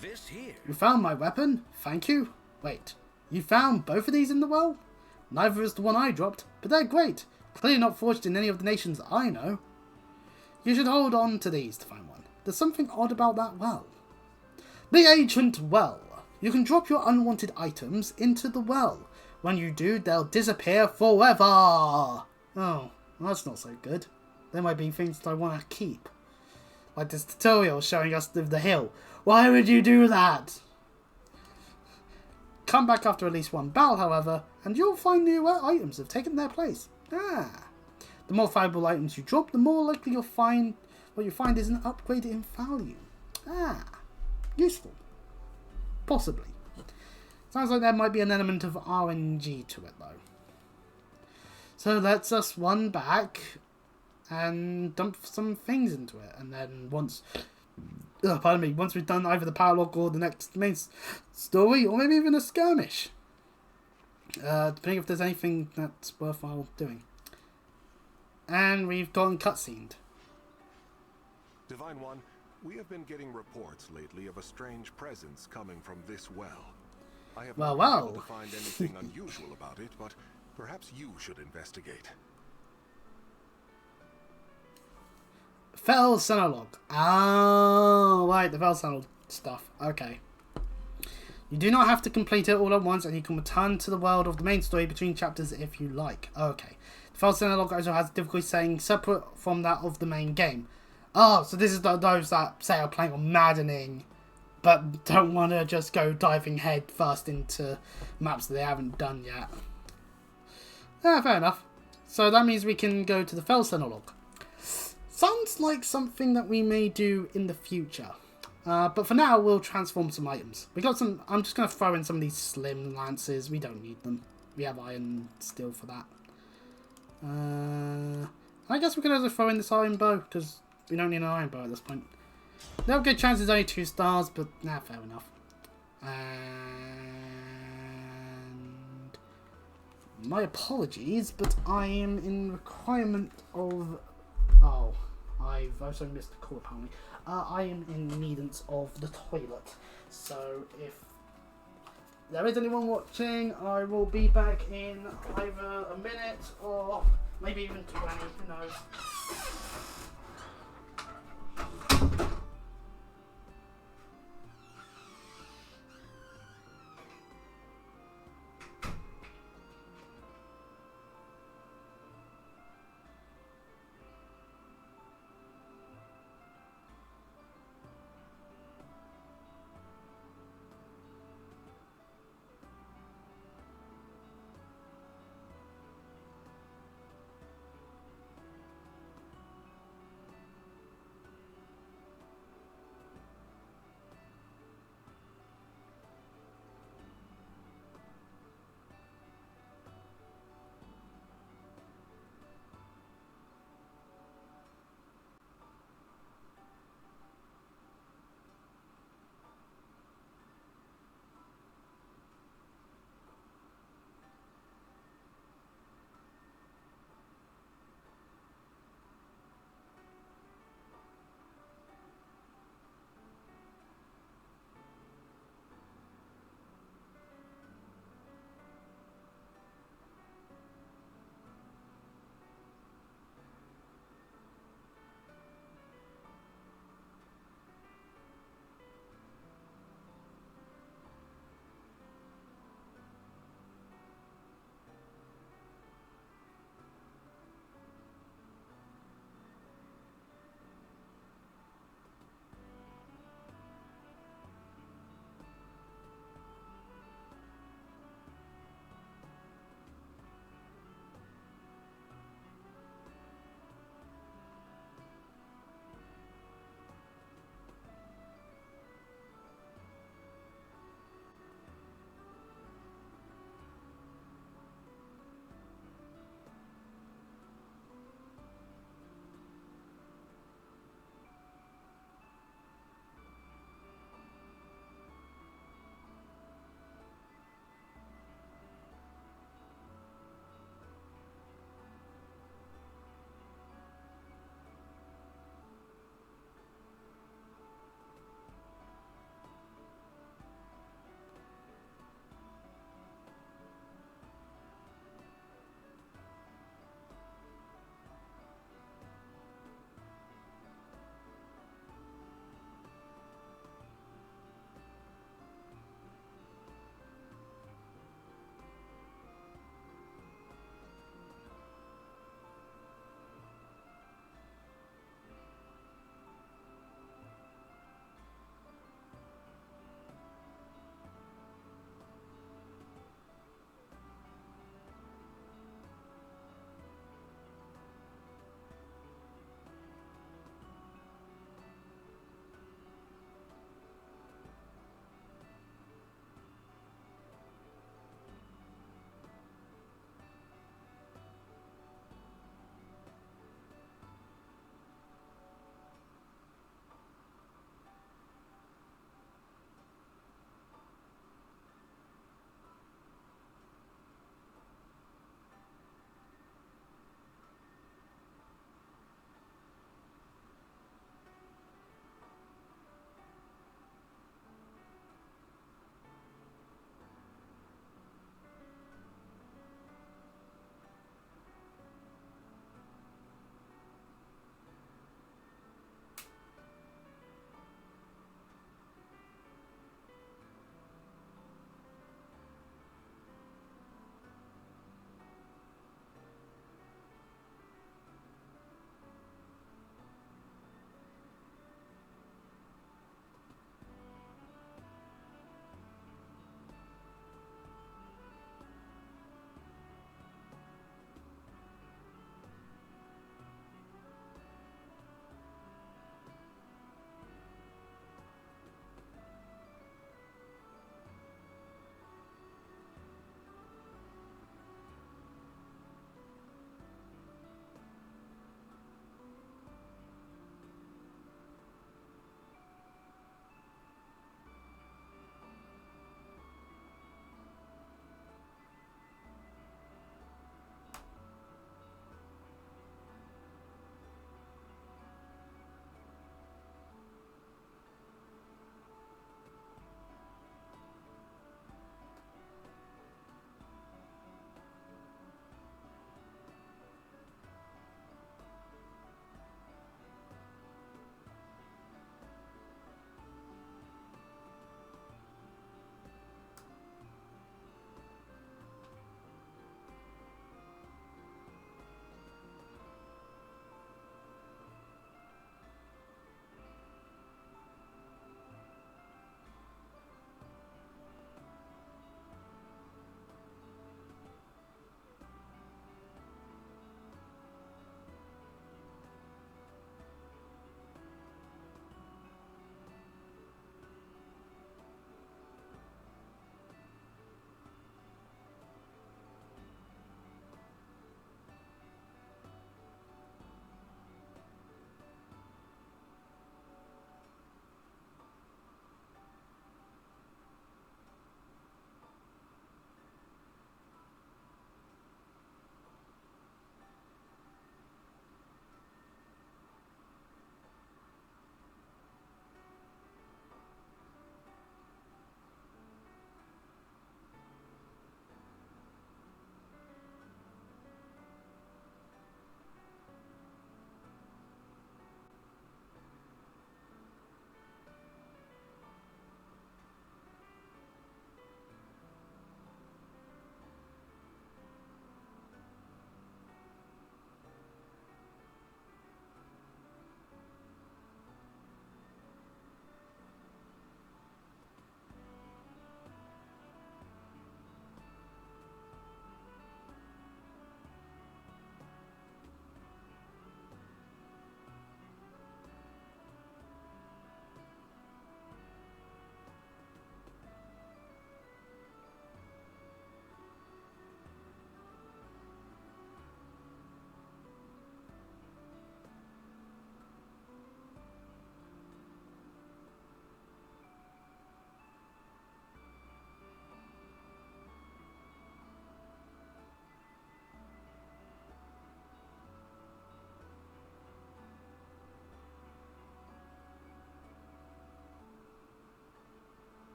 This here. You found my weapon? Thank you. Wait, you found both of these in the well? Neither is the one I dropped, but they're great. Clearly not forged in any of the nations I know. You should hold on to these to find one. There's something odd about that well. The ancient well. You can drop your unwanted items into the well. When you do, they'll disappear forever. Oh, well, that's not so good. There might be things that I want to keep. Like this tutorial showing us the hill. Why would you do that? Come back after at least one battle, however, and you'll find new items have taken their place. The more valuable items you drop, the more likely you'll find what you find is an upgrade in value. Useful. Possibly. Sounds like there might be an element of RNG to it, though. So let's us run back and dump some things into it. And then once we've done either the paralog or the next main story, or maybe even a skirmish. Depending if there's anything that's worthwhile doing. And we've gotten cutscened. Divine One, we have been getting reports lately of a strange presence coming from this well. I have not been able to find anything unusual about it, but perhaps you should investigate. Fell Senolog. Oh, right, the Fell Senolog stuff. Okay. You do not have to complete it all at once, and you can return to the world of the main story between chapters if you like. Okay. The Fell Senolog also has difficulty saying separate from that of the main game. Oh, so this is those that say are playing on Maddening, but don't want to just go diving head first into maps that they haven't done yet. Fair enough. So that means we can go to the Fell Senolog. Sounds like something that we may do in the future. But for now, we'll transform some items. We got some. I'm just going to throw in some of these slim lances. We don't need them. We have iron steel for that. I guess we could also throw in this iron bow, because we don't need an iron bow at this point. The upgrade chance is only 2 stars, but fair enough. And my apologies, but I am in requirement of. Oh, I've also missed a call apparently. I am in needance of the toilet, so if there is anyone watching, I will be back in either a minute or maybe even 20, who knows.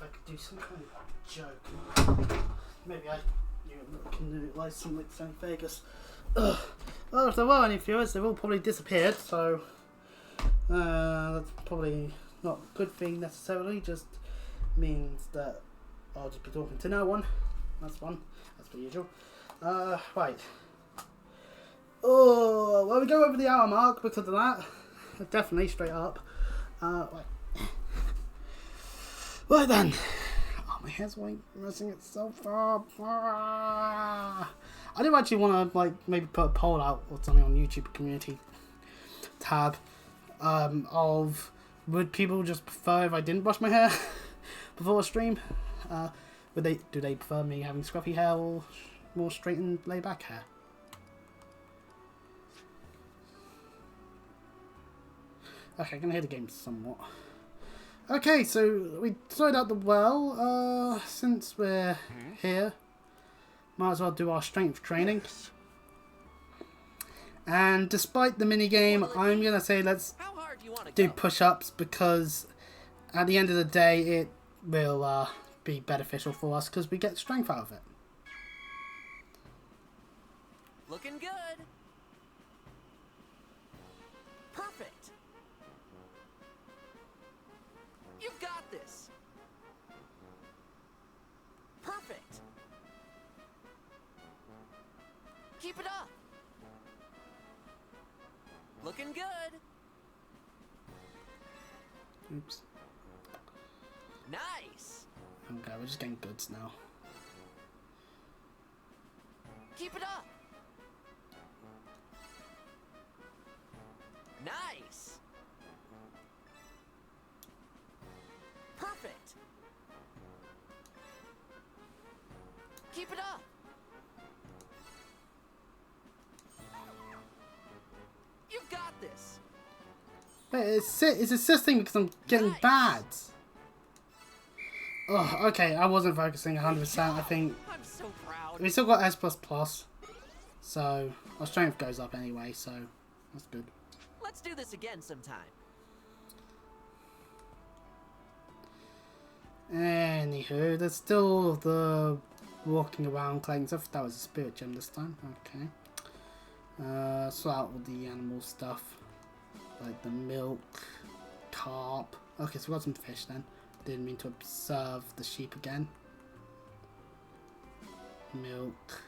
I could do some kind of joke. Maybe you can do like something like Sony Vegas. Ugh. Well, if there were any viewers, they've all probably disappeared, so that's probably not a good thing necessarily, just means that I'll just be talking to no one. That's fun, as per usual. Right. Oh, well, we go over the hour mark because of that. Definitely, straight up. Right. Right then. Oh, my hair's messing itself up. I do actually want to, like, maybe put a poll out or something on YouTube community tab of would people just prefer if I didn't brush my hair before a stream? Do they prefer me having scruffy hair or more straightened, laid back hair? Okay, I can hear the game somewhat. Okay, so we sorted out the well. Since we're here, might as well do our strength training. And despite the minigame, I'm going to say let's do push-ups because at the end of the day it will be beneficial for us because we get strength out of it. Looking good. Perfect. You've got this. Perfect. Keep it up. Looking good. Oops. Nice. Okay, we're just getting goods now. Keep it up. Nice. Perfect. Keep it up. You've got this. Wait, it's assisting because I'm getting bad. Oh, okay, I wasn't focusing 100%. I think I'm so proud. we still got S++, so our strength goes up anyway, so that's good. Let's do this again sometime. Anywho, there's still the walking around collecting stuff. That was a spirit gem this time. Okay. Sort out all the animal stuff. Like the milk, carp. Okay, so we got some fish then. Didn't mean to observe the sheep again. Milk.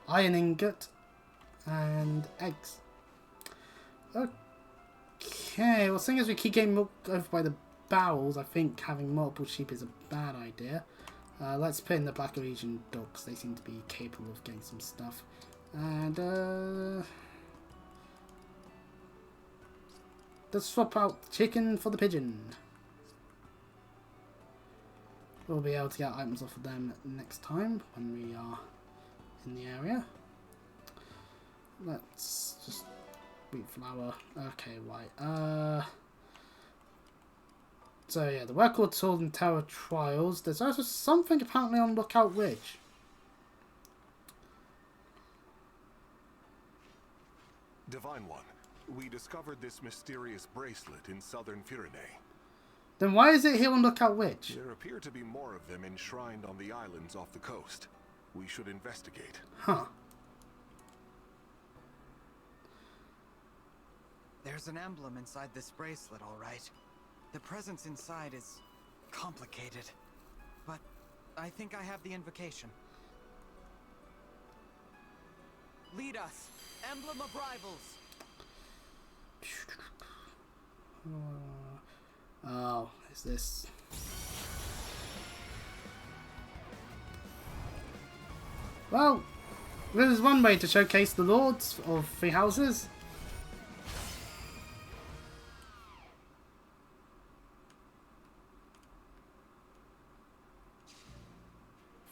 Iron ingot. And eggs. Okay, well, seeing as we keep getting milk over by the barrels, I think having multiple sheep is a bad idea. Let's put in the Black Norwegian dogs. They seem to be capable of getting some stuff. And let's swap out the chicken for the pigeon. We'll be able to get items off of them next time when we are in the area. Let's just wheat flour. Okay, right. So yeah, the record tool and tower trials. There's also something apparently on Lookout Ridge. Divine One, we discovered this mysterious bracelet in southern Pyrenees. Then why is it here on Lookout Ridge? There appear to be more of them enshrined on the islands off the coast. We should investigate. Huh. There's an emblem inside this bracelet, all right. The presence inside is complicated, but I think I have the invocation. Lead us, Emblem of Rivals. Oh, is this? Well, this is one way to showcase the lords of three houses.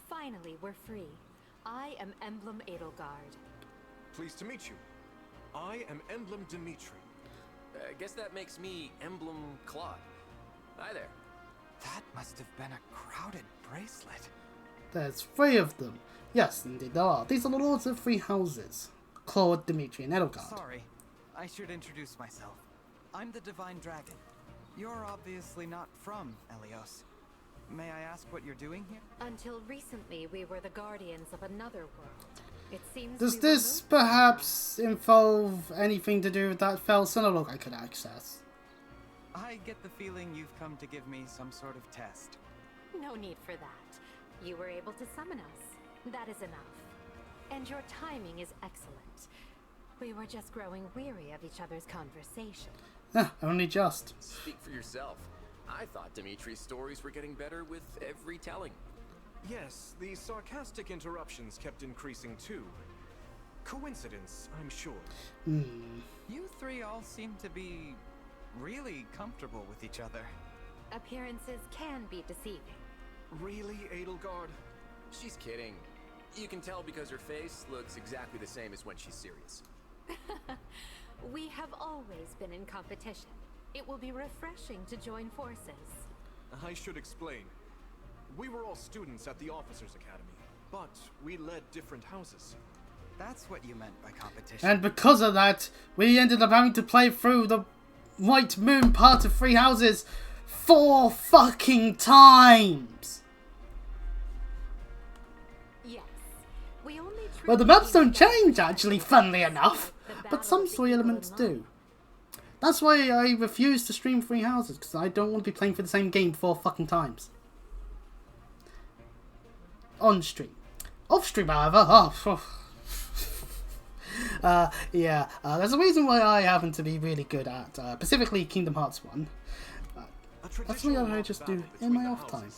Finally, we're free. I am Emblem Edelgard. Pleased to meet you. I am Emblem Dimitri. I guess that makes me Emblem Claude. Hi there. That must have been a crowded bracelet. There's three of them. Yes, indeed there are. These are the lords of three houses. Claude, Dimitri, and Edelgard. Sorry, I should introduce myself. I'm the Divine Dragon. You're obviously not from Elios. May I ask what you're doing here? Until recently, we were the guardians of another world. It seems Does this perhaps involve anything to do with that fell synologue I could access? I get the feeling you've come to give me some sort of test. No need for that. You were able to summon us. That is enough. And your timing is excellent. We were just growing weary of each other's conversation. Only just. Speak for yourself. I thought Dimitri's stories were getting better with every telling. Yes, the sarcastic interruptions kept increasing too. Coincidence, I'm sure. You three all seem to be really comfortable with each other. Appearances can be deceiving. Really, Edelgard? She's kidding. You can tell because her face looks exactly the same as when she's serious. We have always been in competition. It will be refreshing to join forces. I should explain. We were all students at the Officers' Academy, but we led different houses. That's what you meant by competition. And because of that, we ended up having to play through the White Moon part of Three Houses 4 fucking times. Yes. We only Well, the maps don't change, actually, funnily enough. But some story elements do. That's why I refuse to stream Three Houses, because I don't want to be playing for the same game 4 fucking times. On stream. Off stream, however, there's a reason why I happen to be really good at, specifically Kingdom Hearts 1. That's what I just do in my off time.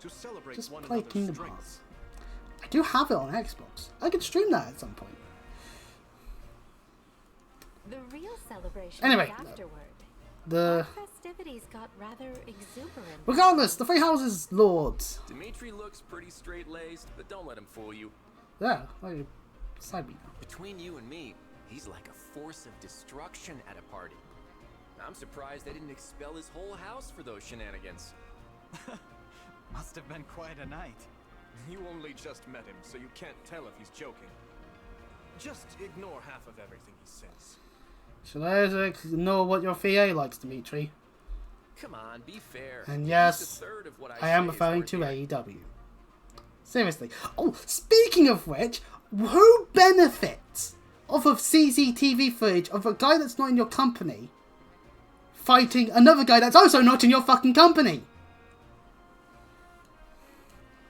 Just play Kingdom Hearts. I do have it on Xbox. I could stream that at some point. The real celebration Anyway, afterward. the festivities got rather exuberant. Regardless, the Three Houses Lords. Dimitri looks pretty straight-laced, but don't let him fool you. Yeah, like, side me now. Between you and me, he's like a force of destruction at a party. I'm surprised they didn't expel his whole house for those shenanigans. Must have been quite a night. You only just met him, so you can't tell if he's joking. Just ignore half of everything he says. Should I ignore what your VA likes, Dimitri? Come on, be fair. And yes, I am referring to AEW. Seriously. Oh, speaking of which, who benefits off of CCTV footage of a guy that's not in your company fighting another guy that's also not in your fucking company?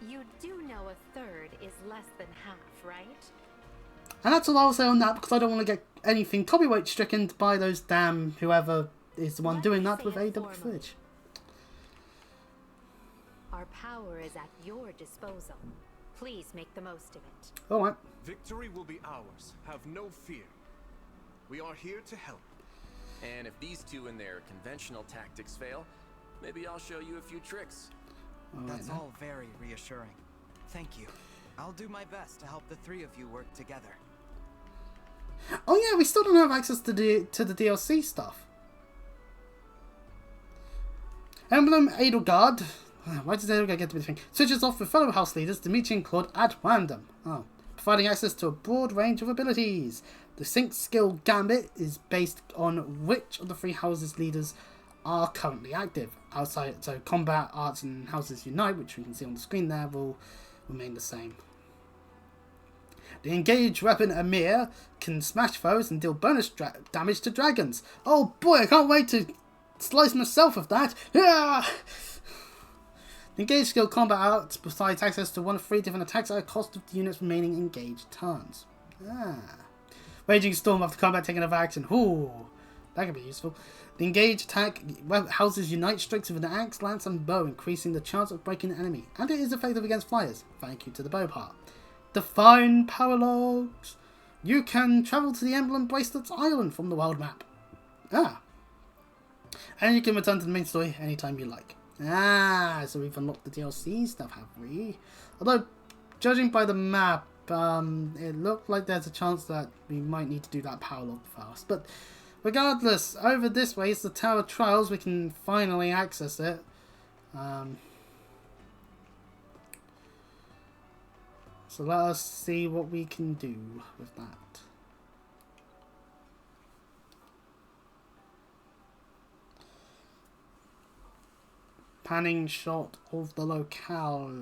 You do know a third is less than half, right? And that's all I'll say on that, because I don't want to get anything copyright stricken by those damn whoever is the one doing that with AEW footage. Our power is at your disposal. Please make the most of it. Alright. Victory will be ours. Have no fear. We are here to help. And if these two and their conventional tactics fail, maybe I'll show you a few tricks. That's all very reassuring. Thank you. I'll do my best to help the three of you work together. Oh yeah, we still don't have access to the DLC stuff. Emblem Edelgard. Why does Edelgard get to be the thing? Switches off with fellow house leaders Dimitri and Claude at random. Oh. Providing access to a broad range of abilities. The sync skill gambit is based on which of the three houses leaders are currently active. Outside, so combat, arts and houses unite, which we can see on the screen there, will remain the same. The engaged weapon Amir can smash foes and deal bonus damage to dragons. Oh boy, I can't wait to slice myself with that. Yeah! The engaged skill combat arts provides access to one of 3 different attacks at a cost of the unit's remaining engaged turns. Raging Storm after combat taking another action. Ooh, that could be useful. The engaged attack houses unite strikes with an axe, lance and bow, increasing the chance of breaking the enemy. And it is effective against flyers. Thank you to the bow part. Define Paralogs. You can travel to the Emblem Bracelets Island from the world map. And you can return to the main story anytime you like. So we've unlocked the DLC stuff, have we? Although, judging by the map, it looked like there's a chance that we might need to do that Paralog first. But regardless, over this way is the Tower Trials. We can finally access it. So let us see what we can do with that. panning shot of the locale.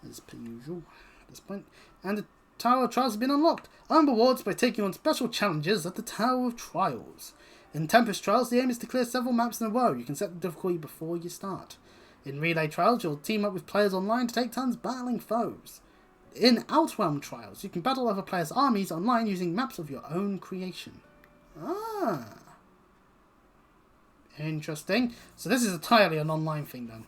As per usual at this point. And the Tower of Trials has been unlocked. Earn rewards by taking on special challenges at the Tower of Trials. In Tempest Trials, the aim is to clear several maps in a row. You can set the difficulty before you start. In Relay Trials, you'll team up with players online to take turns battling foes. In Outrealm Trials, you can battle other players' armies online using maps of your own creation. Ah. Interesting. So this is entirely an online thing then.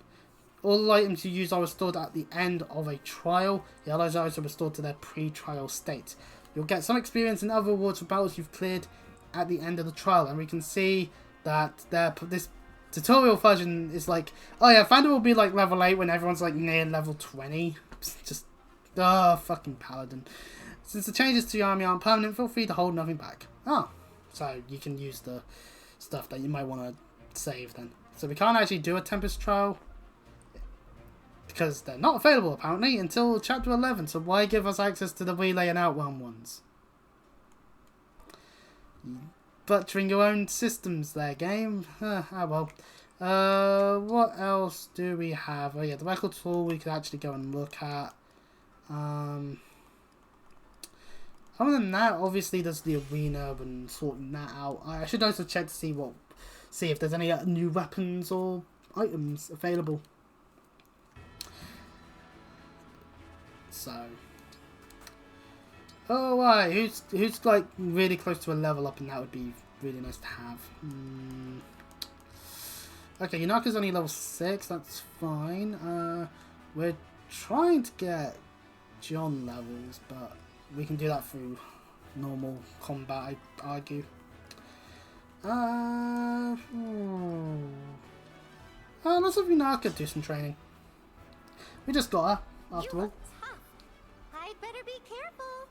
All the items you use are restored at the end of a trial. The allies are also restored to their pre-trial state. You'll get some experience and other rewards for battles you've cleared at the end of the trial. And we can see that this tutorial version is like, oh yeah, Thunder will be like level 8 when everyone's like near level 20. Just, fucking Paladin. Since the changes to your army aren't permanent, feel free to hold nothing back. Oh, so you can use the stuff that you might want to save then. So we can't actually do a Tempest trial because they're not available apparently until chapter 11. So why give us access to the Relay and Outrealm ones? Butchering your own systems there, game. Well. What else do we have? Oh yeah, the record tool we could actually go and look at. Other than that, obviously there's the arena and sorting that out. I should also check to see if there's any new weapons or items available. So, oh right, who's like really close to a level up, and that would be really nice to have. Okay, Yunaka's only level 6. That's fine. We're trying to get John levels, but we can do that through normal combat, I'd argue. Let's have Yunaka do some training. We just got her, after all. I'd better be careful.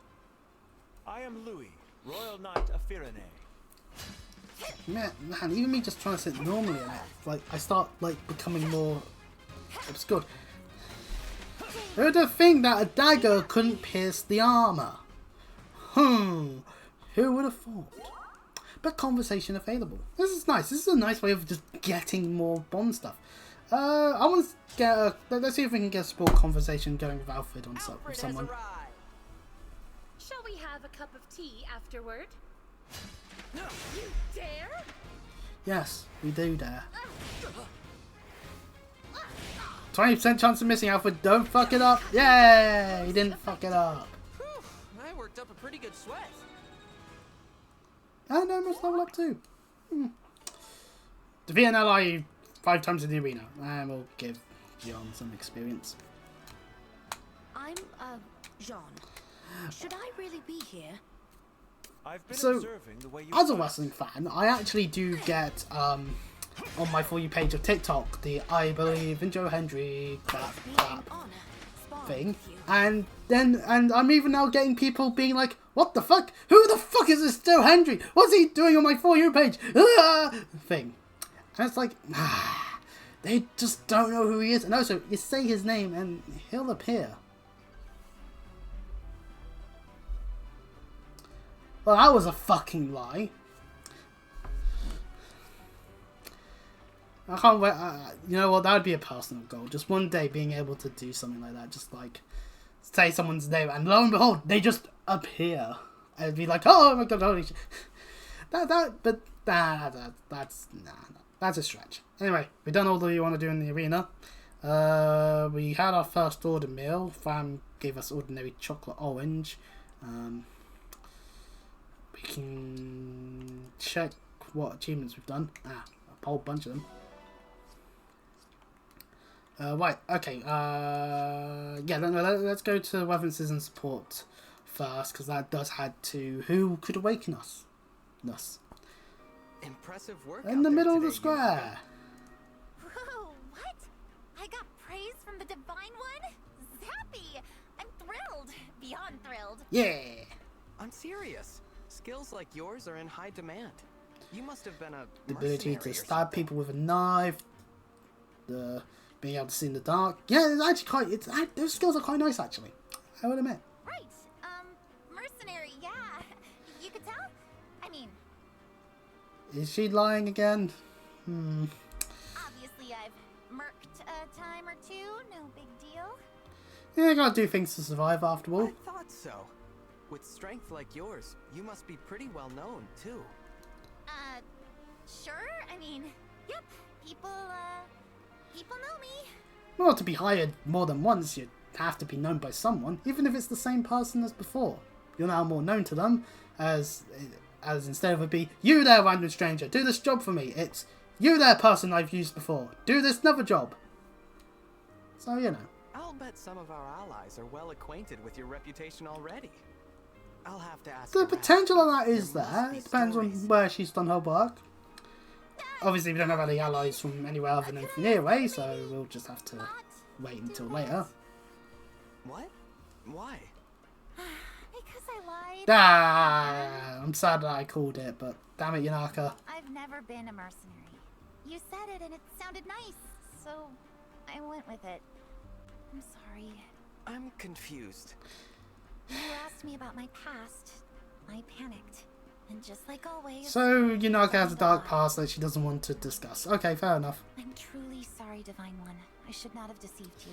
I am Louis, Royal Knight of Firene. Man, even me just trying to sit normally in it, like, I start, like, becoming more obscure. Who would have think that a dagger couldn't pierce the armor? Who would have thought? But conversation available. This is nice. This is a nice way of just getting more Bond stuff. I want to get let's see if we can get a small conversation going with Alfred on with someone. Shall we have a cup of tea afterward? No, you dare? Yes, we do dare. 20% chance of missing, Alfred. Don't fuck it up. Yay! He didn't fuck it up. I worked up a pretty good sweat. And I must level up too. Defeat an ally 5 times in the arena, and we'll give Jean some experience. I'm, Jean. Should I really be here? I've been So, observing the way you as a wrestling fan, I actually do get, on my For You page of TikTok, the I believe in Joe Hendry clap thing. And I'm even now getting people being like, what the fuck? Who the fuck is this Joe Hendry? What's he doing on my For You page? Thing. And it's like, they just don't know who he is. And also, you say his name and he'll appear. Well, that was a fucking lie. I can't wait. You know what? That would be a personal goal. Just one day being able to do something like that. Just like say someone's name and lo and behold, they just appear. I'd be like, oh my god, holy shit. That's a stretch. Anyway, we've done all that we want to do in the arena. We had our first order meal. Fam gave us ordinary chocolate orange. We can check what achievements we've done. A whole bunch of them. Right, okay. Yeah, let's go to weapons and support first, because that does add to who could awaken us. Impressive work in the middle of the square. Whoa, what? I got praise from the Divine One? Zappy! I'm thrilled. Beyond thrilled. Yeah. I'm serious. Skills like yours are in high demand. You must have been a the ability to stab people with a knife, the being able to see in the dark. Yeah, it's actually quite. Those skills are quite nice, actually. I would admit. Right. Mercenary. Yeah. You could tell. I mean. Is she lying again? Obviously, I've No big deal. Yeah, gotta do things to survive after all. I thought so. With strength like yours, you must be pretty well known, too. Sure? I mean, yep. People know me. Well, to be hired more than once, you'd have to be known by someone, even if it's the same person as before. You're now more known to them, as instead of it be, you there, random stranger, do this job for me, it's, you there, person I've used before, do this another job. So, you know. I'll bet some of our allies are well acquainted with your reputation already. I'll have to ask. The potential of that is there. It depends on where she's done her work. Obviously, we don't have any allies from anywhere other than Nearway, so we'll just have to wait until later. What? Why? Because I lied. Ah, I'm sad that I called it, but damn it, Yanaka. I've never been a mercenary. You said it and it sounded nice, so I went with it. I'm sorry. I'm confused. You asked me about my past. I panicked. And just like always... So, Yanaka has a dark past that she doesn't want to discuss. Okay, fair enough. I'm truly sorry, Divine One. I should not have deceived you.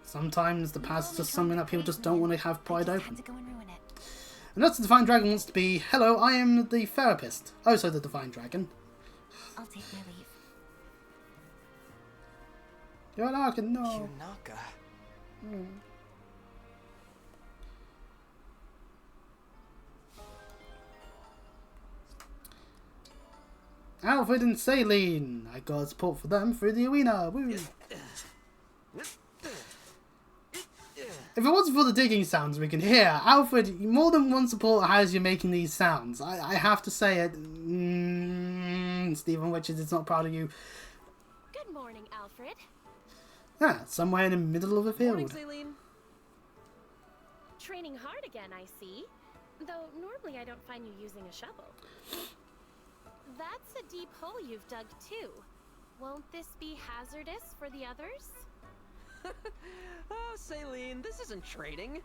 Sometimes the past is just something that people just don't want to have pried open. To go and ruin it. And that's the Divine Dragon wants to be, hello, I am the therapist. Oh, so the Divine Dragon. I'll take my leave. Yanaka, no. Yanaka. Alfred and Saline. I got support for them through the arena. Woo. If it wasn't for the digging sounds we can hear, Alfred, more than one supporter has you making these sounds. I have to say it. Stephen Witches is not proud of you. Good morning, Alfred. Ah, somewhere in the middle of the field. Morning, Celine. Training hard again, I see. Though normally I don't find you using a shovel. That's a deep hole you've dug too. Won't this be hazardous for the others? Oh, Celine, this isn't trading.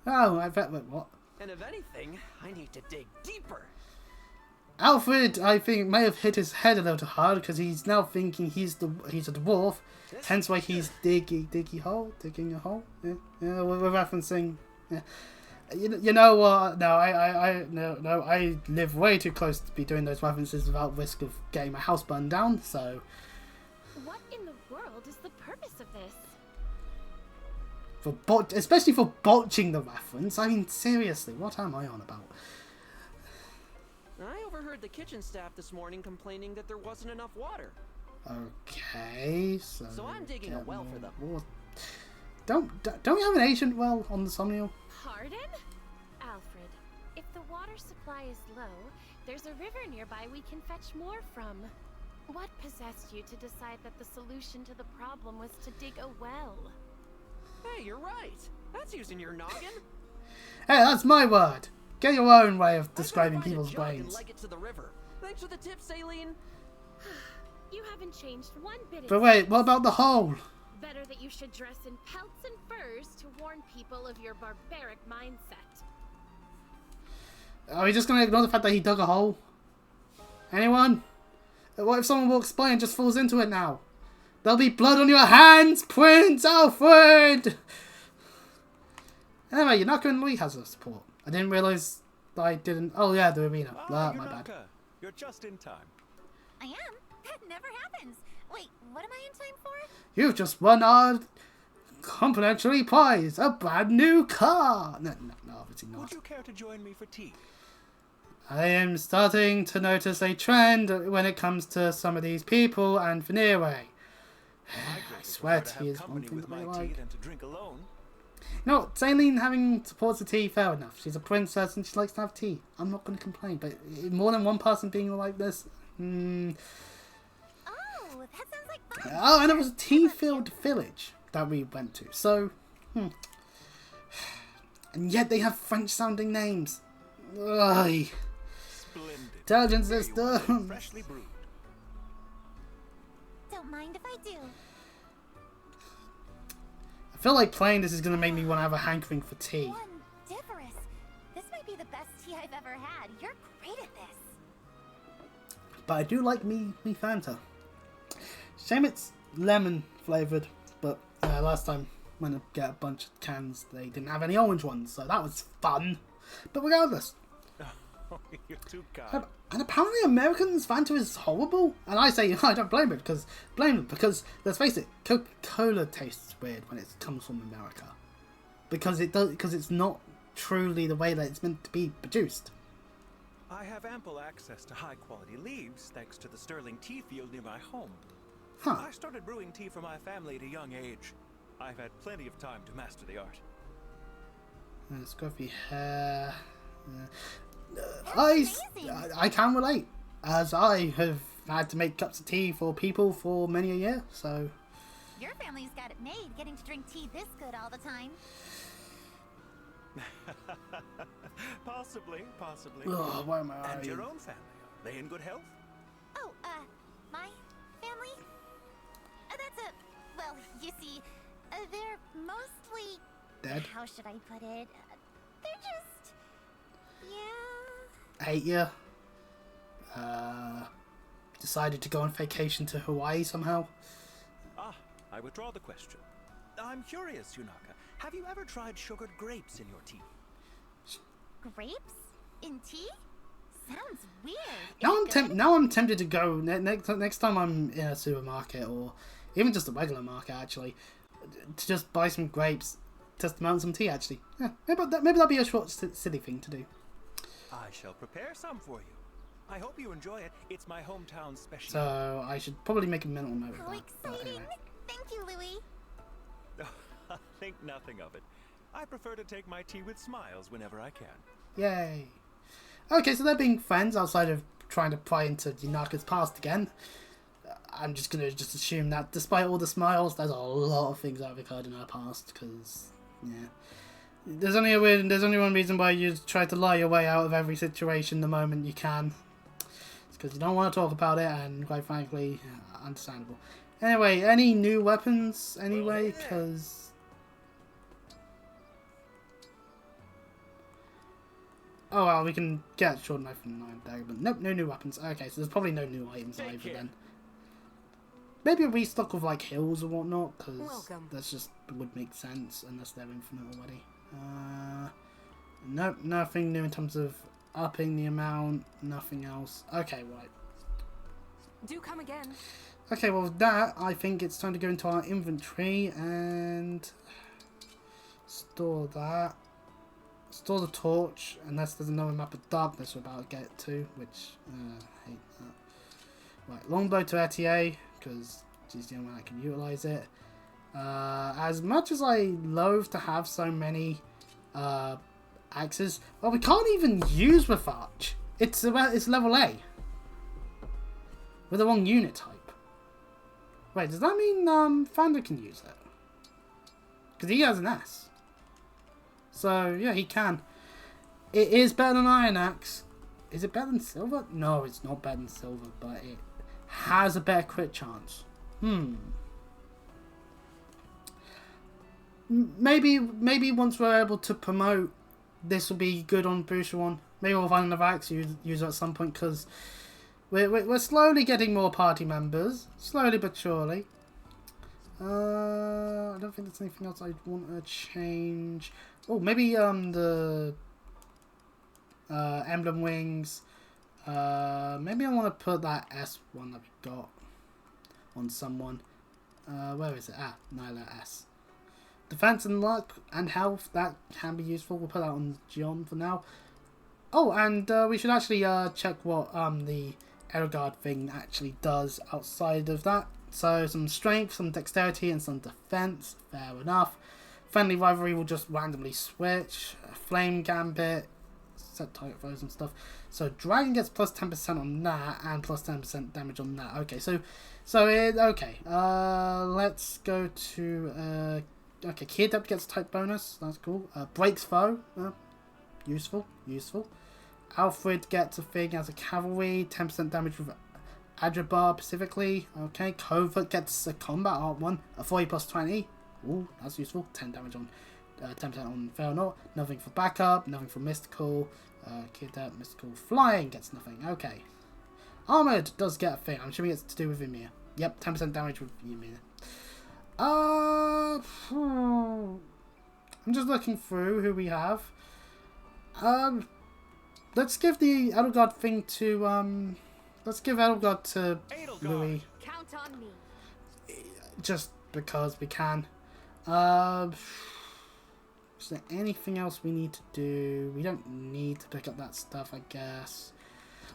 Oh, I bet. What? And if anything, I need to dig deeper. Alfred, I think, may have hit his head a little hard because he's now thinking he's a dwarf. Hence why he's digging a hole. Yeah, we're referencing. Yeah. You know what? No, I live way too close to be doing those references without risk of getting my house burned down. So. What in the world is the purpose of this? Especially for botching the reference. I mean, seriously, what am I on about? I overheard the kitchen staff this morning complaining that there wasn't enough water. Okay, so I'm digging a well for them. Water. Don't we have an ancient well on the Somnial? Pardon? Alfred, if the water supply is low, there's a river nearby we can fetch more from. What possessed you to decide that the solution to the problem was to dig a well? Hey, you're right. That's using your noggin. Hey, that's my word. Get your own way of describing people's brains. Leg it to the river. Thanks for the tip, Celine. You haven't changed one bit. But wait, what about the hole? Better that you should dress in pelts and furs to warn people of your barbaric mindset. Are we just going to ignore the fact that he dug a hole? Anyone? What if someone walks by and just falls into it now? There'll be blood on your hands, Prince Alfred! Anyway, Yanaka and Louis has a support. I didn't realise that I didn't... Oh yeah, the arena. My bad. You're just in time. I am? That never happens. Wait, what am I in time for? You've just won our complimentary prize, a brand new car! No, obviously not. Would you care to join me for tea? I am starting to notice a trend when it comes to some of these people and Veneerway. I swear tea is one thing that I like. Than to drink alone. You know what, Saline having supports the tea, fair enough. She's a princess and she likes to have tea. I'm not going to complain, but more than one person being like this... Oh, that sounds like fun. Oh, and it was a tea-filled village that we went to, so... And yet they have French-sounding names. Ugh. Splendid. Intelligence system. Freshly brewed. Don't mind if I do. I feel like playing this is going to make me want to have a hankering for tea. Wondiferous. This might be the best tea I've ever had. You're great at this. But I do like me Fanta. Shame it's lemon flavoured, but Last time when I get a bunch of cans, they didn't have any orange ones, so that was fun. But regardless. You're too kind. And apparently Americans' Fanta is horrible. And I say I don't blame them because let's face it, Coca-Cola tastes weird when it comes from America. Because it's not truly the way that it's meant to be produced. I have ample access to high-quality leaves thanks to the sterling tea field near my home. Huh. I started brewing tea for my family at a young age. I've had plenty of time to master the art. Scruffy hair. I can relate, as I have had to make cups of tea for people for many a year, so... Your family's got it made, getting to drink tea this good all the time. Possibly. Oh, why am I... And your own family, are they in good health? Oh, my family? Well, you see, they're mostly... Dead? How should I put it? They're just... Yeah... Hate you. Decided to go on vacation to Hawaii somehow. I withdraw the question. I'm curious, Yunaka. Have you ever tried sugared grapes in your tea? Grapes? In tea? Sounds weird. Now I'm tempted to go next time I'm in a supermarket, or even just a regular market actually, to just buy some grapes, test them out in some tea actually. Yeah, maybe that'll be a short silly thing to do. I shall prepare some for you. I hope you enjoy it. It's my hometown special. So I should probably make a mental note of How that. exciting! Anyway. Thank you, Louis. Think nothing of it. I prefer to take my tea with smiles whenever I can. Yay. Okay, so they're being friends outside of trying to pry into Yunaka's past again. I'm just going to assume that despite all the smiles, there's a lot of things that have occurred in her past, because, yeah. There's only one reason why you try to lie your way out of every situation the moment you can. It's because you don't want to talk about it, and quite frankly, understandable. Anyway, any new weapons anyway? Because... Oh well, we can get short knife and iron dagger, but nope, no new weapons. Okay, so there's probably no new items either then. Maybe a restock of like hills or whatnot, because that's just would make sense unless they're infinite already. Nope, nothing new in terms of upping the amount, nothing else. Okay, right. Do come again. Okay, well with that, I think it's time to go into our inventory and store that. Store the torch, unless there's another map of darkness we're about to get to, which, I hate that. Right, longbow to Etier, because she's the only one that can utilise it. As much as I loathe to have so many axes, well, we can't even use with Arch. It's level A. With the wrong unit type. Wait, does that mean Thunder can use it? Because he has an S. So, yeah, he can. It is better than Iron Axe. Is it better than Silver? No, it's not better than Silver, but it has a better crit chance. Maybe once we're able to promote, this will be good on Booster 1. Maybe we'll find another axe use at some point, because we're slowly getting more party members. Slowly but surely. I don't think there's anything else I want to change. Oh, maybe the emblem wings. Maybe I want to put that S1 that we got on someone. Where is it? Nyla S. Defense and luck and health, that can be useful. We'll put that on John for now. Oh, and we should actually check what the Elgard thing actually does outside of that. So some strength, some dexterity, and some defense. Fair enough. Friendly rivalry will just randomly switch. Flame gambit, set target throws and stuff. So dragon gets plus 10% on that and plus 10% damage on that. Okay, okay. Let's go to okay. Key adept gets type bonus. That's cool. Breaks foe. Useful. Alfred gets a thing as a cavalry. 10% damage with Adrabar specifically. Okay, Covert gets a combat art 1, a 40 plus 20. Ooh, that's useful. 10 damage on 10% on Failnaught. Nothing for backup, nothing for mystical. Kid mystical flying gets nothing. Okay. Armored does get a thing. I'm assuming it's to do with Ymir. Yep, 10% damage with Ymir. I'm just looking through who we have. Let's give the Edelgard thing to, let's give Edelgard to Louis. Count on me. Just because we can. Is there anything else we need to do? We don't need to pick up that stuff, I guess.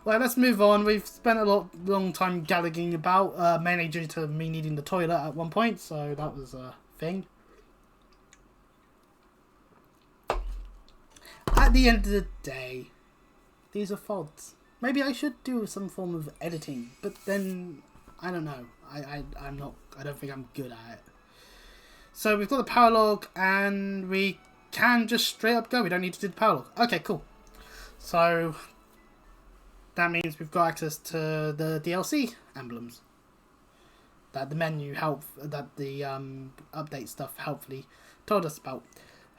Well, let's move on. We've spent a long time galliking about, mainly due to me needing the toilet at one point, so that was a thing. At the end of the day, these are faults. Maybe I should do some form of editing, but then I don't know. I don't think I'm good at it. So we've got the power log, and we can just straight up go. We don't need to do the power log. Okay, cool. So that means we've got access to the DLC emblems that the menu that the update stuff helpfully told us about.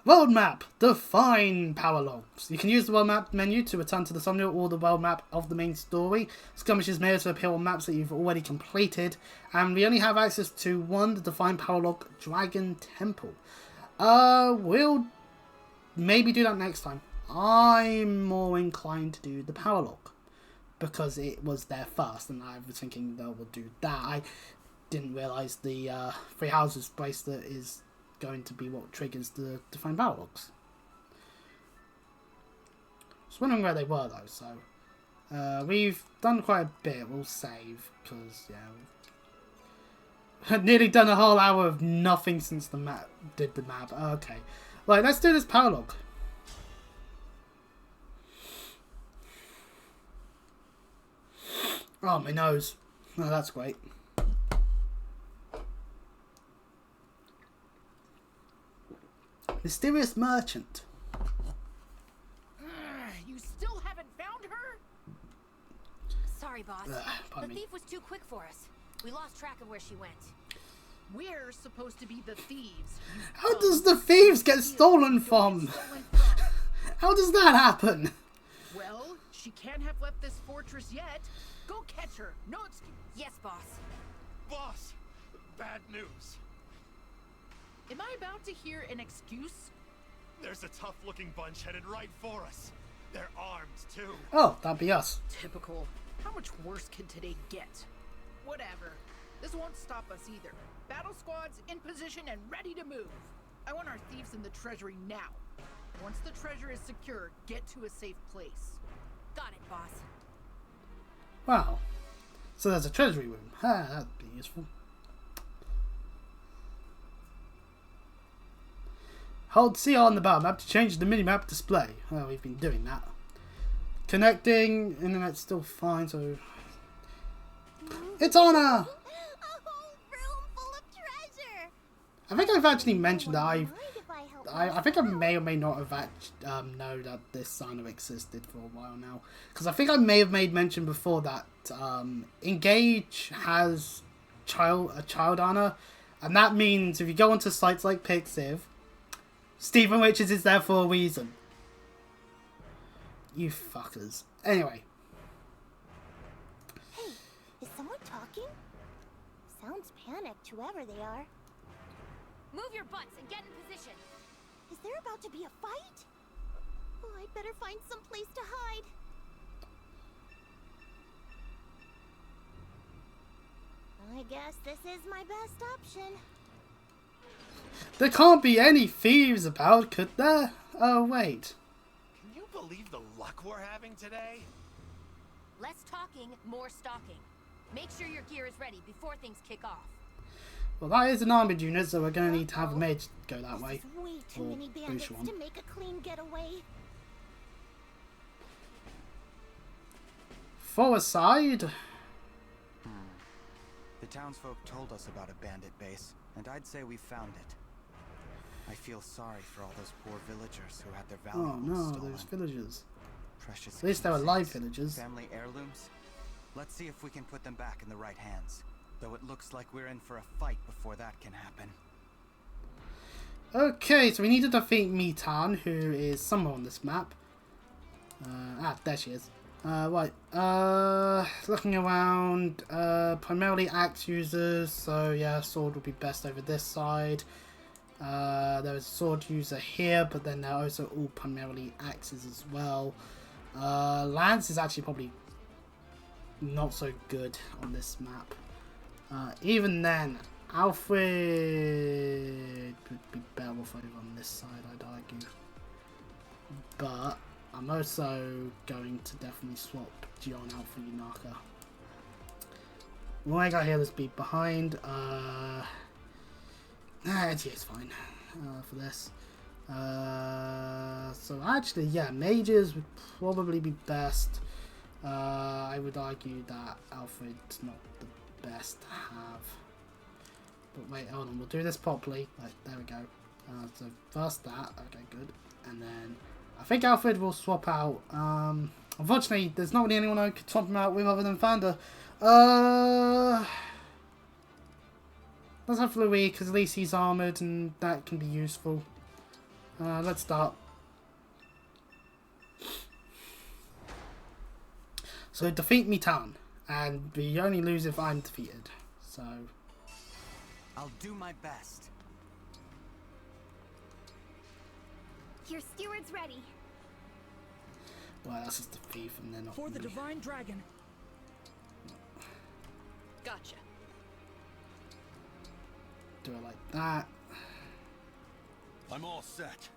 World map, define power logs. You can use the world map menu to return to the summary or the world map of the main story. Skirmishes may also appear on maps that you've already completed, and we only have access to one, the define power log Dragon Temple. We'll maybe do that next time. I'm more inclined to do the power log because it was there first, and I was thinking that we'll do that. I didn't realise the Three Houses bracelet is going to be what triggers the define power logs. I was wondering where they were though, so we've done quite a bit. We'll save because we've nearly done a whole hour of nothing since the map did the map. Okay, right, let's do this power log. Oh, my nose. Oh, that's great. Mysterious merchant. You still haven't found her? Sorry, boss. The thief was too quick for us. We lost track of where she went. We're supposed to be the thieves. How does the thieves get stolen from? How does that happen? Well, she can't have left this fortress yet. Go catch her. No excuse. Yes, boss. Boss, bad news. Am I about to hear an excuse? There's a tough-looking bunch headed right for us. They're armed, too. Oh, that'd be us. Typical. How much worse can today get? Whatever. This won't stop us either. Battle squads in position and ready to move. I want our thieves in the treasury now. Once the treasure is secure, get to a safe place. Got it, boss. Wow. So there's a treasury room. That'd be useful. Hold CR on the bar map to change the minimap display. Well, we've been doing that. Connecting. Internet's still fine, so... It's on her! A whole room full of treasure! I think I've actually mentioned that I think I may or may not have known that this sign existed for a while now. Because I think I may have made mention before that Engage has a child honor. And that means if you go onto sites like Pixiv, Stephen Witches is there for a reason. You fuckers. Anyway. Hey, is someone talking? Sounds panicked, whoever they are. Move your butts and get in position. Is there about to be a fight? Oh, I'd better find some place to hide. I guess this is my best option. There can't be any thieves about, could there? Oh, wait. Can you believe the luck we're having today? Less talking, more stalking. Make sure your gear is ready before things kick off. Well, that is an armored unit, so we're going to need to have a mage go that way. This is way too many bandits to make a clean getaway. Forward side. The townsfolk told us about a bandit base, and I'd say we found it. I feel sorry for all those poor villagers who had their valuables stolen. Those villagers. Precious At least they were live villagers. Family heirlooms. Let's see if we can put them back in the right hands. Though it looks like we're in for a fight before that can happen. Okay, so we need to defeat Mitan, who is somewhere on this map. There she is. Right. Looking around, primarily axe users, so yeah, sword would be best over this side. There is a sword user here, but then they're also all primarily axes as well. Lance is actually probably not so good on this map. Even then, Alfred would be better off over on this side, I'd argue. But I'm also going to definitely swap Gion out for Yunaka. When I got here, let's be behind. It's fine for this. So actually, yeah, mages would probably be best. I would argue that Alfred's not the best to have. But wait, hold on, we'll do this properly. Right, there we go. So first that, okay, good. And then I think Alfred will swap out. Unfortunately, there's not really anyone I could swap him out with other than Founder. Let's have Louis, because at least he's armoured and that can be useful. Let's start. So defeat Mitan, and we only lose if I'm defeated. So I'll do my best. Your steward's ready. Well, that's just a thief, and they're not. For the really. divine dragon. Gotcha. Do it like that. I'm all set.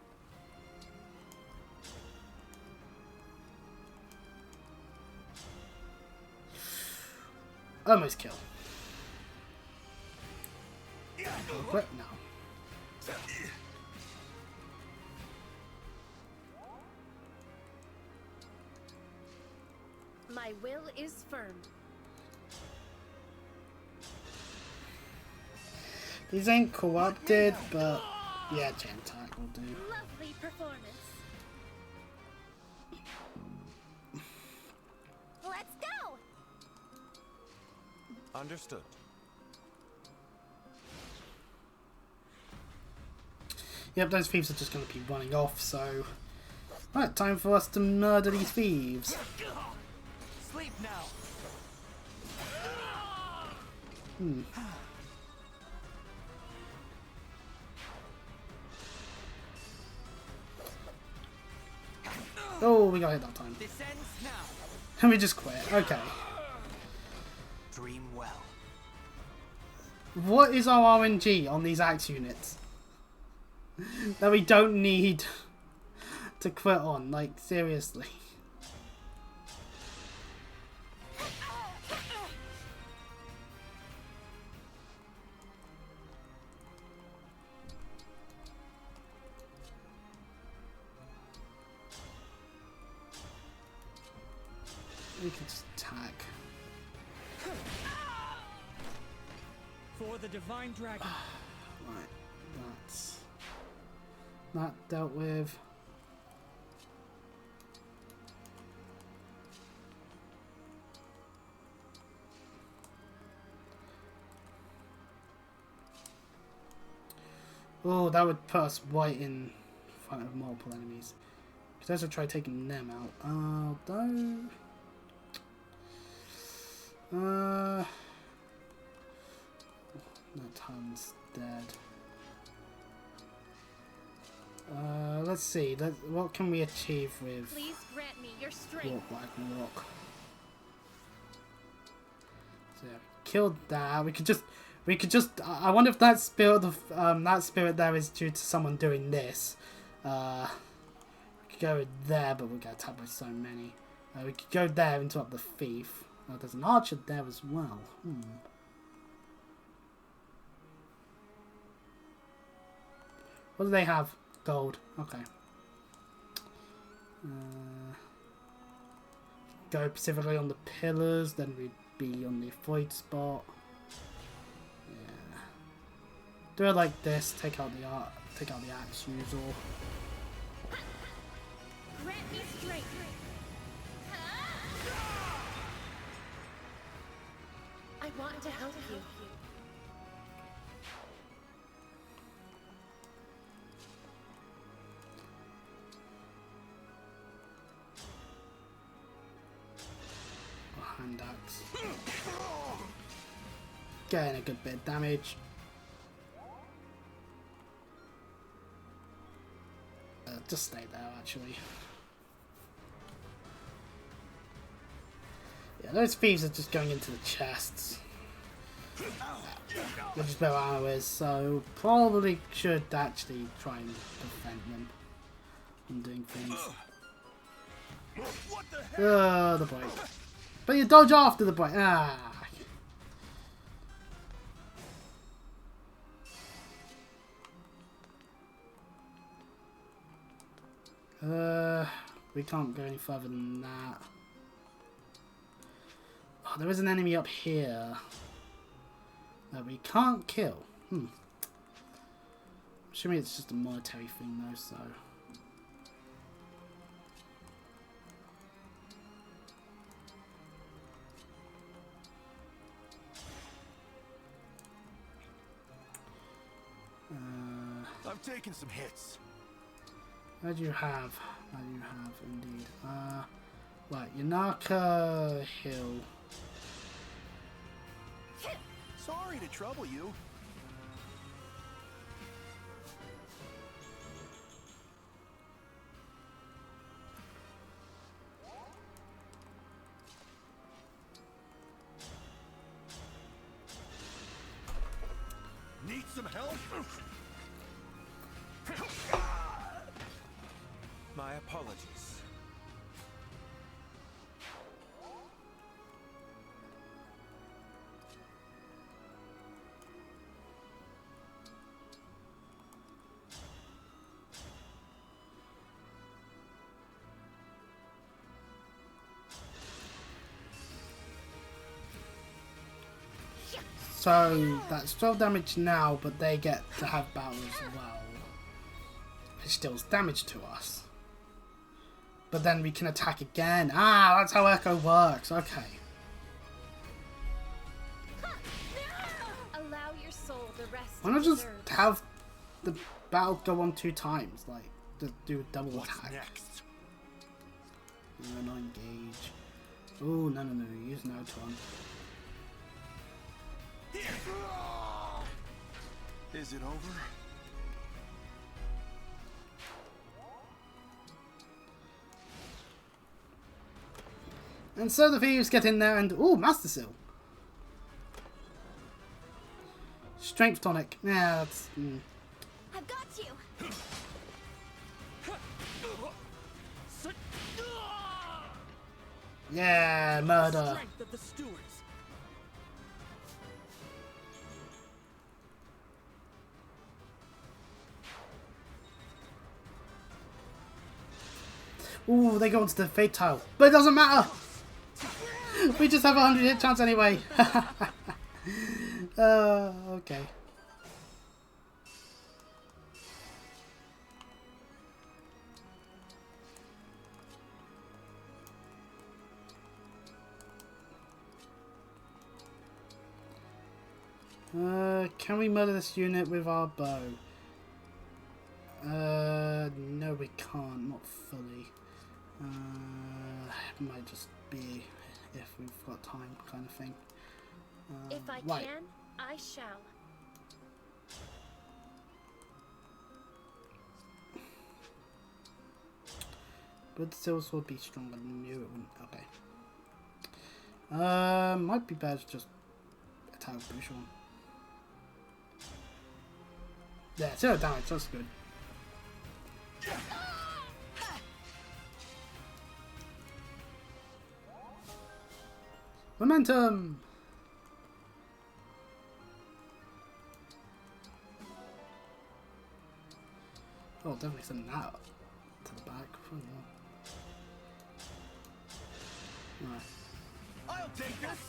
Almost kill. Quit now. My will is firm. These ain't corrupted, but yeah, Gen Attack will do. Lovely performance. Let's go! Understood. Yep, those thieves are just going to be running off, so... Right, time for us to murder these thieves. Sleep now. Oh, we got hit that time. Descends now. And we just quit. Okay. Dream well. What is our RNG on these axe units? That we don't need to quit on, like, seriously. We can just attack. For the divine dragon. Right, that's that dealt with. Oh, that would put us right in front of multiple enemies. Could also try taking them out. Although... that Hun's dead. Let's see. What can we achieve with Please grant me your strength. Walk. So yeah, killed that. We could just. I wonder if that spirit there is due to someone doing this. We could go there, but we'll get attacked by so many. We could go there, interrupt the thief. There's an archer there as well. What do they have? Gold. Okay. Go specifically on the pillars, then we'd be on the void spot. Yeah. Do it like this. Take out the axe user. Grant me strength. I want to help you. hand axe. Getting a good bit of damage. Just stay there, actually. Yeah, those thieves are just going into the chests. Which is where our ammo is, so probably should actually try and prevent them from doing things. Oh, the bite. But you dodge after the bite. Ah. We can't go any further than that. Oh, there is an enemy up here that we can't kill. Assuming it's just a monetary thing though, so. I'm taking some hits. What do you have? What do you have indeed? Right, Yanaka Hill. Sorry to trouble you. Need some help? My apologies. So that's 12 damage now, but they get to have battle as well, which deals damage to us. But then we can attack again. Ah, that's how Echo works. Okay. Allow your soul the rest. Why not just have the battle go on 2 times, like just do a double attack? Next? Not engage. Oh no, use Noton. Is it over? And so the thieves get in there and ooh, Master Seal. Strength tonic. Yeah, that's. I've got you. Yeah, murder. Strength of the stewards. Ooh, they go into the fate tile, but it doesn't matter. We just have a 100 hit chance anyway. Okay. Can we murder this unit with our bow? No we can't, not fully. It might just be if we've got time kind of thing. If I right. can, I shall. But the silver sword be stronger than you, it wouldn't. Okay. Might be better to just attack Bouchon. Yeah, 0 damage, that's good. Momentum! Oh, definitely send that to the back. Right. I'll take this.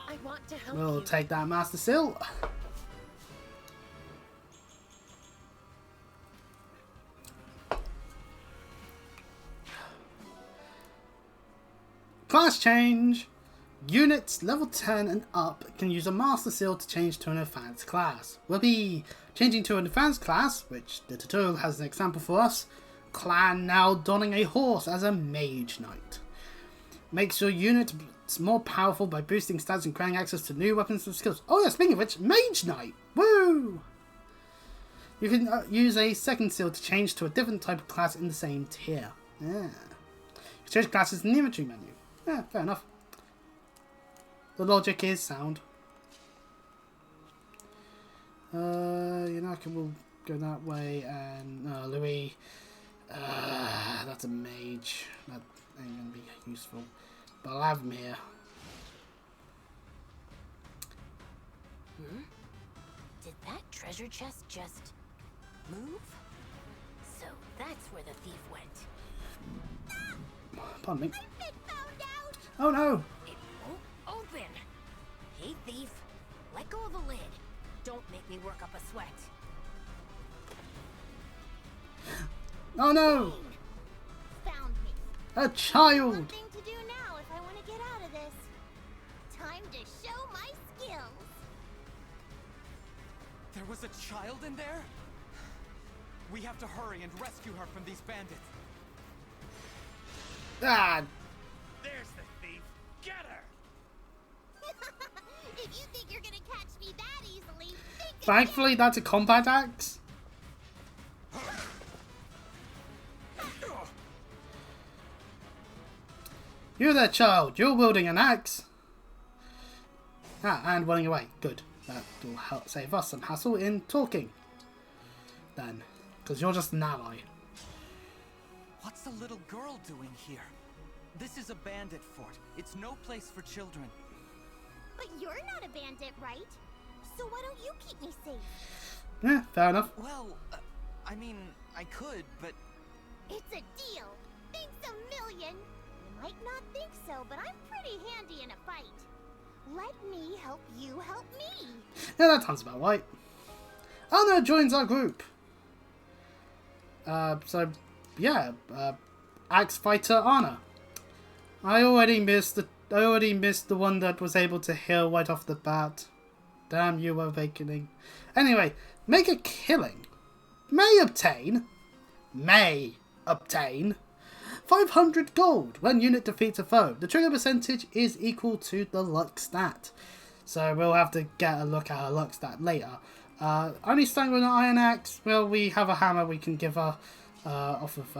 I want to help We'll you. take that Master Seal. Class change! Units level 10 and up can use a Master Seal to change to an advanced class. We'll be changing to an advanced class, which the tutorial has an example for us. Clan now donning a horse as a Mage Knight. Makes your unit more powerful by boosting stats and granting access to new weapons and skills. Oh yeah, speaking of which, Mage Knight! Woo! You can use a second seal to change to a different type of class in the same tier. Yeah. You can change classes in the inventory menu. Yeah, fair enough. The logic is sound. Yunaka will go that way, and Louis. That's a mage. That ain't gonna be useful. But I'll have him here. Did that treasure chest just move? So that's where the thief went. Pardon me. I've been found out. Oh no! It won't open. Hey, thief. Let go of the lid. Don't make me work up a sweat. Oh no! Found me. A child! One thing to do now if I want to get out of this. Time to show my skills. There was a child in there? We have to hurry and rescue her from these bandits. Ah! There's the thief. Get her! If you think you're gonna catch me that easily, think Thankfully, that's a combat axe. You there, child. You're wielding an axe. Ah, and running away. Good. That will help save us some hassle in talking. Then. Because you're just an ally. What's the little girl doing here? This is a bandit fort. It's no place for children. But you're not a bandit, right? So why don't you keep me safe? Yeah, fair enough. Well, I mean, I could, but... It's a deal. Thanks a million. You might not think so, but I'm pretty handy in a fight. Let me help you help me. Yeah, that sounds about right. Anna joins our group. Axe Fighter Anna. I already missed the one that was able to heal right off the bat. Damn you, Awakening. Anyway, make a killing. May obtain 500 gold when unit defeats a foe. The trigger percentage is equal to the luck stat. So we'll have to get a look at her luck stat later. Only starting with an iron axe. Well, we have a hammer we can give her off of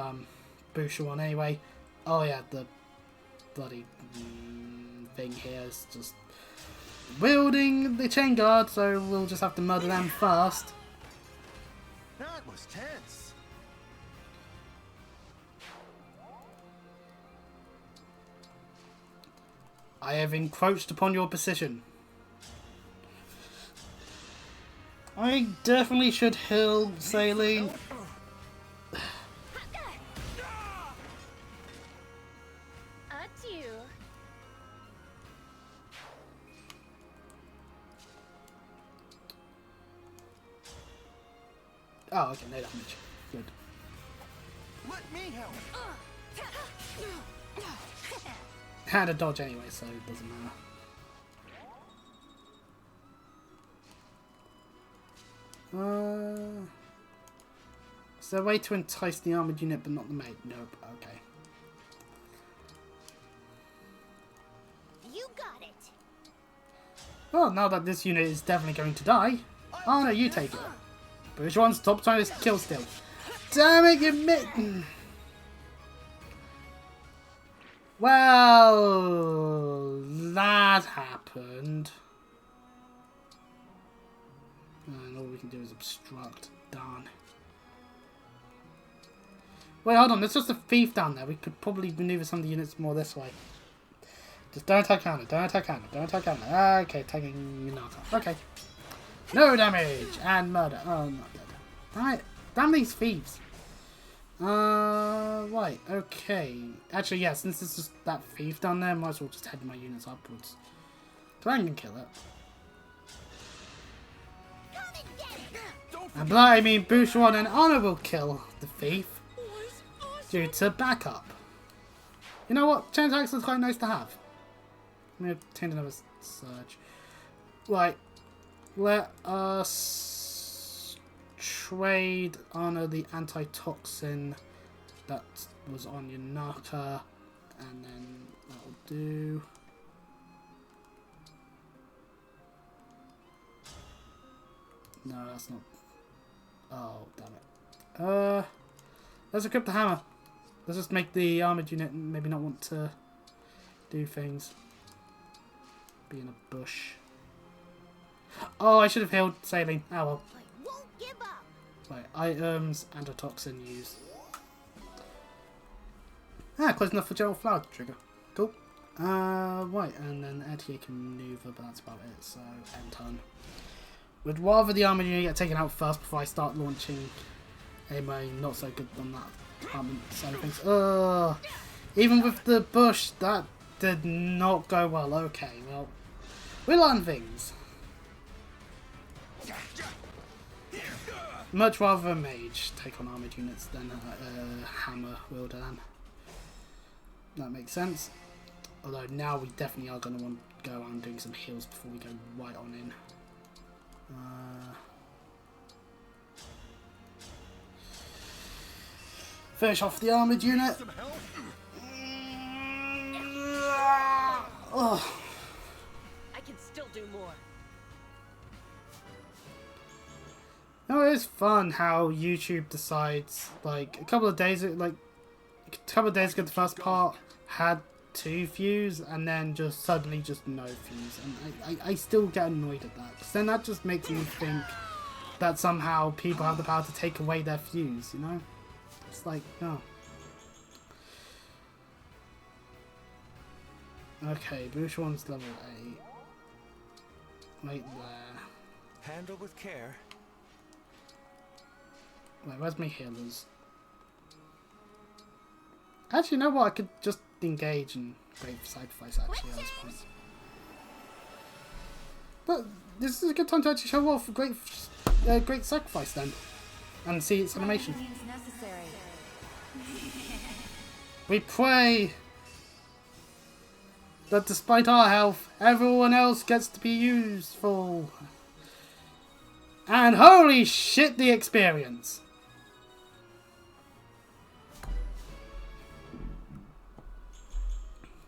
Boucheron anyway. Oh yeah, the bloody thing here is just wielding the chain guard, so we'll just have to murder them first. That was tense. I have encroached upon your position. I definitely should heal Saline. Adieu. Oh, okay, no damage. Good. Let me help. Had a dodge anyway, so it doesn't matter. Is there a way to entice the armored unit but not the mate? Nope. Okay. You got it. Well, now that this unit is definitely going to die. Oh no, you take it. Which one's top trying to kill still? Damn it, you mitten! Well, that happened. And all we can do is obstruct. Darn. Wait, hold on. There's just a thief down there. We could probably maneuver some of the units more this way. Just don't attack Anna. Don't attack Anna. Don't attack Anna. Okay, taking Yunaka. Okay. No damage and murder. Oh, not dead. Damn it. Damn these thieves. Right. Okay. Actually, yeah, since there's just that thief down there, might as well just head my units upwards. Try and kill it. And by I mean Boucheron and Anna will kill the thief due to backup. You know what? Chain attacks is quite nice to have. I'm going to obtain another surge. Right. Let us trade Anna the antitoxin that was on Yunaka and then that'll do. No, that's not. Oh, damn it. Let's equip the hammer. Let's just make the armored unit maybe not want to do things. Be in a bush. Oh, I should have healed Saline. Oh well. I won't give up. Right, items, antitoxin used. Ah, close enough for general flower trigger. Cool. Right, and then anti can maneuver, but that's about it, so end turn. Would rather the armor unit get taken out first before I start launching anyway, not so good on that armament side of things. Even with the bush, that did not go well. Okay, well, we learn things. Much rather a mage take on armored units than a hammer wielder then. That makes sense. Although now we definitely are going to want to go around doing some heals before we go right on in. Finish off the armoured unit. Oh. I can still do more. No, it is fun how YouTube decides, like, a couple of days ago, the first part had 2 views, and then just suddenly just no views, and I still get annoyed at that, because then that just makes me think that somehow people have the power to take away their views, you know? It's like, no. Okay, Bush one's level 8. Right there. Handle with care. Wait, where's my healers? Actually, you know what? I could just engage and great sacrifice actually at this point. But this is a good time to actually show off great sacrifice then, and see its animation. We pray that despite our health, everyone else gets to be useful. And holy shit, the experience!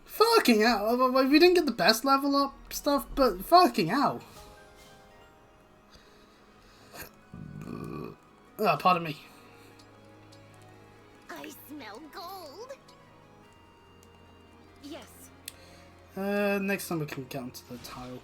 Fucking hell. We didn't get the best level up stuff, but fucking hell. Oh, pardon me. I smell gold. Yes. Next time we can get onto the tile.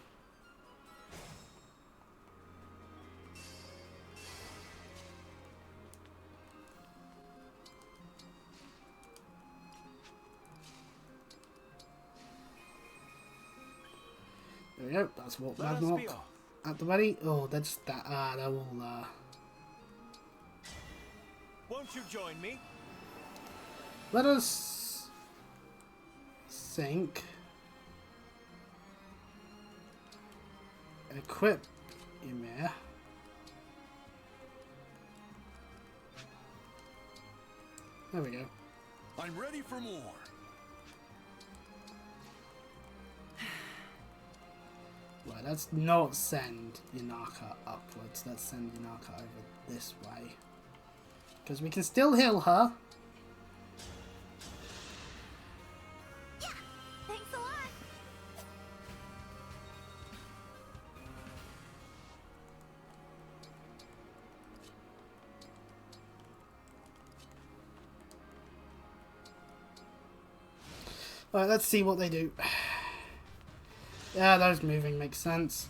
There we go, that's what Ragnarok at the ready. Oh, they're just that. They're all. Won't you join me? Let us sync. Equip Ymir. There we go. I'm ready for more. Right, let's not send Yunaka upwards. Let's send Yunaka over this way. Because we can still heal her. Yeah, thanks a lot. Right, let's see what they do. Yeah, those moving makes sense.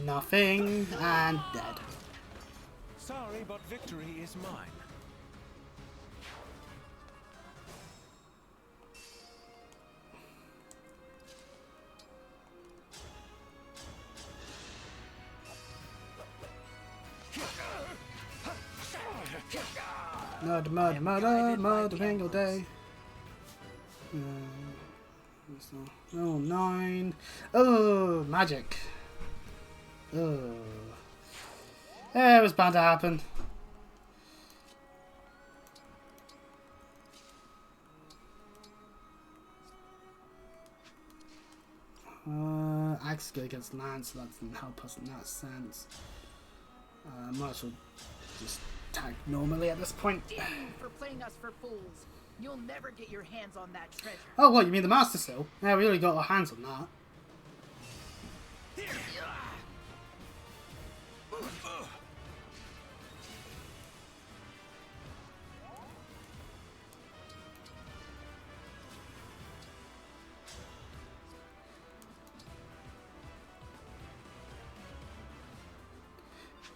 Nothing, and dead. Sorry, but victory is mine. Murder, murder, murder, murdering all day. Oh, 9. Oh, magic. Oh. Yeah, it was bound to happen. Axe is good against land, so that doesn't help us in that sense. Might as well just tag normally at this point. For playing us for fools. You'll never get your hands on that treasure. Oh, what, you mean the Master Seal? Yeah, we already got our hands on that.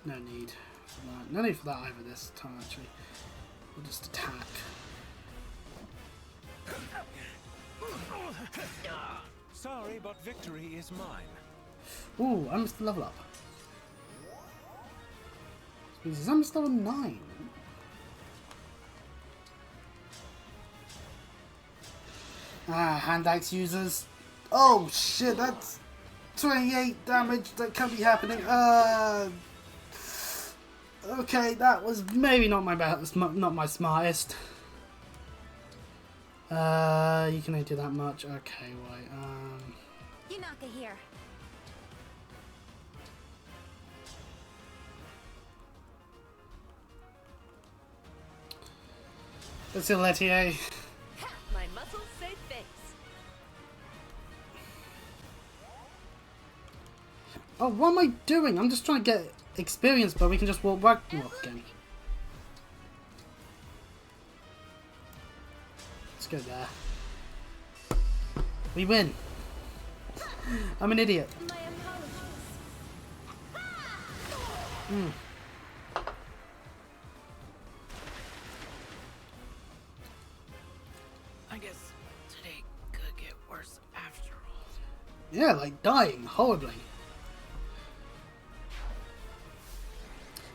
No need for that. No need for that either this time, actually. We'll just attack. Sorry, but victory is mine. Ooh, I must level up. Jesus, I'm still 9. Ah, hand axe users. Oh shit, that's 28 damage that can be happening. Okay, that was maybe not my best, not my smartest. You can only do that much. Okay, wait. Yunaka here. Let's see, Lettier. My muscles say thanks. Oh, what am I doing? I'm just trying to get experience, but we can just walk back again. Let's go there. We win. I'm an idiot. Hmm. I guess today could get worse after all. Yeah, like dying horribly.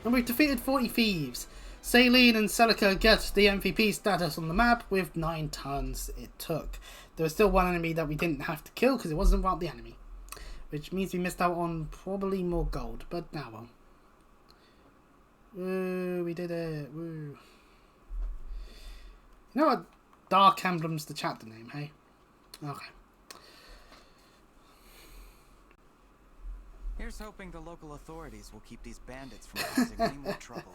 And we've defeated 40 thieves. Saline and Celica get the MVP status on the map with 9 turns it took. There was still one enemy that we didn't have to kill because it wasn't about the enemy. Which means we missed out on probably more gold, but now well. Woo, we did it. Woo. You know what? Dark Emblem's the chapter name, hey? Okay. Here's hoping the local authorities will keep these bandits from causing any more trouble.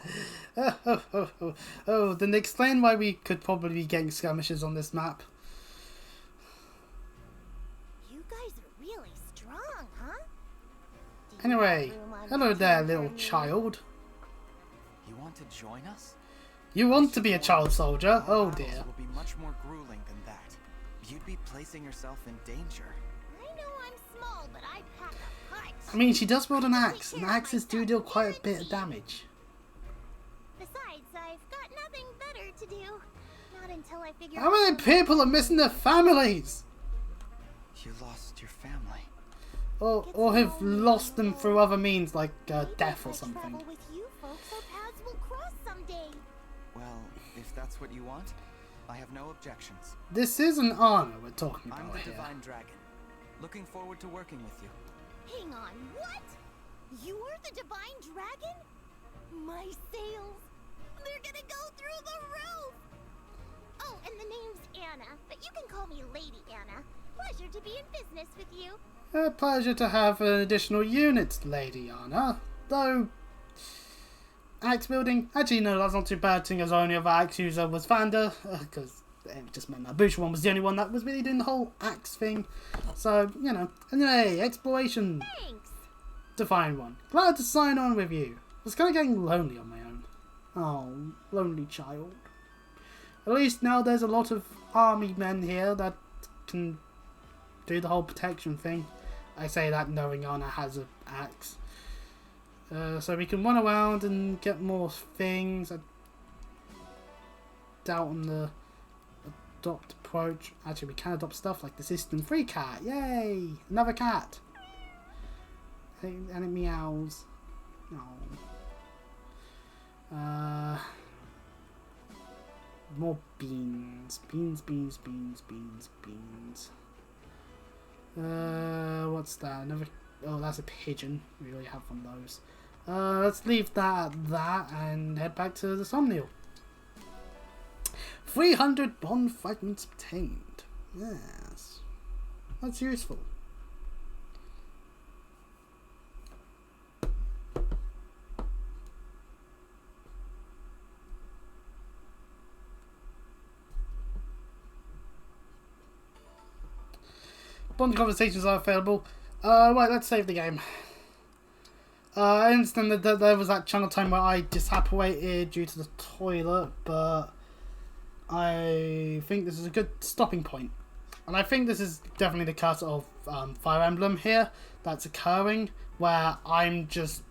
Oh, then explain why we could probably be getting skirmishes on this map. You guys are really strong, huh? Anyway, hello there, little child. You want to join us? You want to be a child soldier? Oh dear. It will be much more grueling than that. You'd be placing yourself in danger. I know I'm small, but I pack a punch. I mean, she does wield an axe, and axes do deal quite a bit of damage. Besides, I've got nothing better to do. Not until I figure How many people are missing their families? You lost your family. Or have lost them through other means, like death or something. with you folks, our paths will cross someday. Well, if that's what you want, I have no objections. This is an honor we're talking I'm about the here. Divine Dragon. Looking forward to working with you. Hang on, what? You're the Divine Dragon? My sails, they're gonna go through the roof! Oh, and the name's Anna, but you can call me Lady Anna. Pleasure to be in business with you. A pleasure to have an additional unit, Lady Anna. Though, axe building, actually no, that's not too bad, seeing as our only other axe user was Vander, because it just meant that Busha one was the only one that was really doing the whole axe thing. So, you know, anyway, exploration. Thanks. To find one. Glad to sign on with you. I was kind of getting lonely on my own. Oh, lonely child. At least now there's a lot of army men here that can do the whole protection thing. I say that knowing Anna has an axe. So we can run around and get more things. I doubt on the adopt approach. Actually, we can adopt stuff like the System 3 cat. Yay! Another cat. And it meows. Oh. More beans. Beans. What's that? Another. Oh, that's a pigeon. We already have one of those. Let's leave that at that and head back to the Somnial. 300 bond fragments obtained. Yes. That's useful. bond conversations are available. Right, let's save the game. I understand that there was that chunk of time where I disapparated due to the toilet, but I think this is a good stopping point. And I think this is definitely the case of Fire Emblem here that's occurring, where I'm just...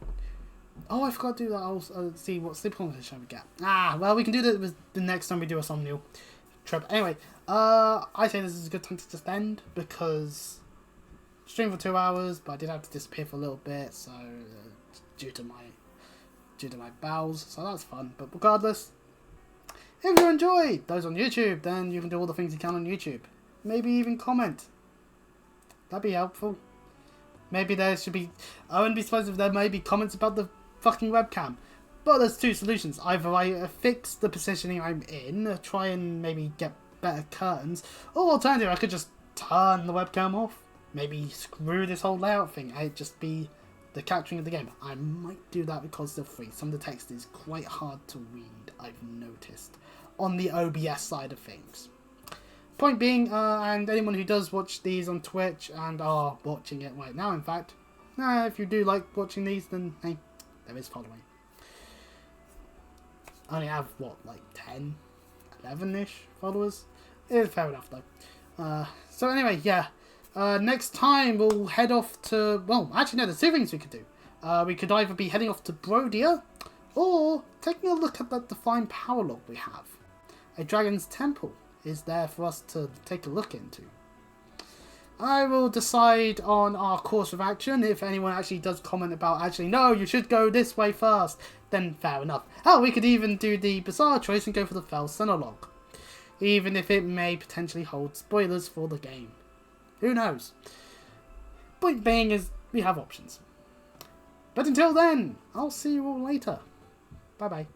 Oh, I forgot to do that. I'll see what sleep conversation we get. Well, we can do that with the next time we do a Somnial trip. Anyway, I say this is a good time to just end, because stream for 2 hours, but I did have to disappear for a little bit, so due to my bowels, so that's fun. But regardless, if you enjoyed those on YouTube, then you can do all the things you can on YouTube. Maybe even comment. That'd be helpful. Maybe there should be... I wouldn't be surprised if there may be comments about the fucking webcam. But there's two solutions. Either I fix the positioning I'm in, try and maybe get better curtains, or alternative, I could just turn the webcam off. Maybe screw this whole layout thing. It'd just be the capturing of the game. I might do that because they're free. Some of the text is quite hard to read, I've noticed, on the OBS side of things. Point being, and anyone who does watch these on Twitch and are watching it right now, in fact, if you do like watching these, then hey, there is following. I only have, what, like 10, 11-ish followers? It's fair enough, though. So anyway, yeah. Next time we'll head off to... Well, actually, no, there's two things we could do. We could either be heading off to Brodia, or taking a look at that defined power log we have. A dragon's temple is there for us to take a look into. I will decide on our course of action. If anyone actually does comment about, actually, no, you should go this way first, then fair enough. Oh, we could even do the bizarre choice and go for the Fell Center log, even if it may potentially hold spoilers for the game. Who knows? Point being is, we have options. But until then, I'll see you all later. Bye bye.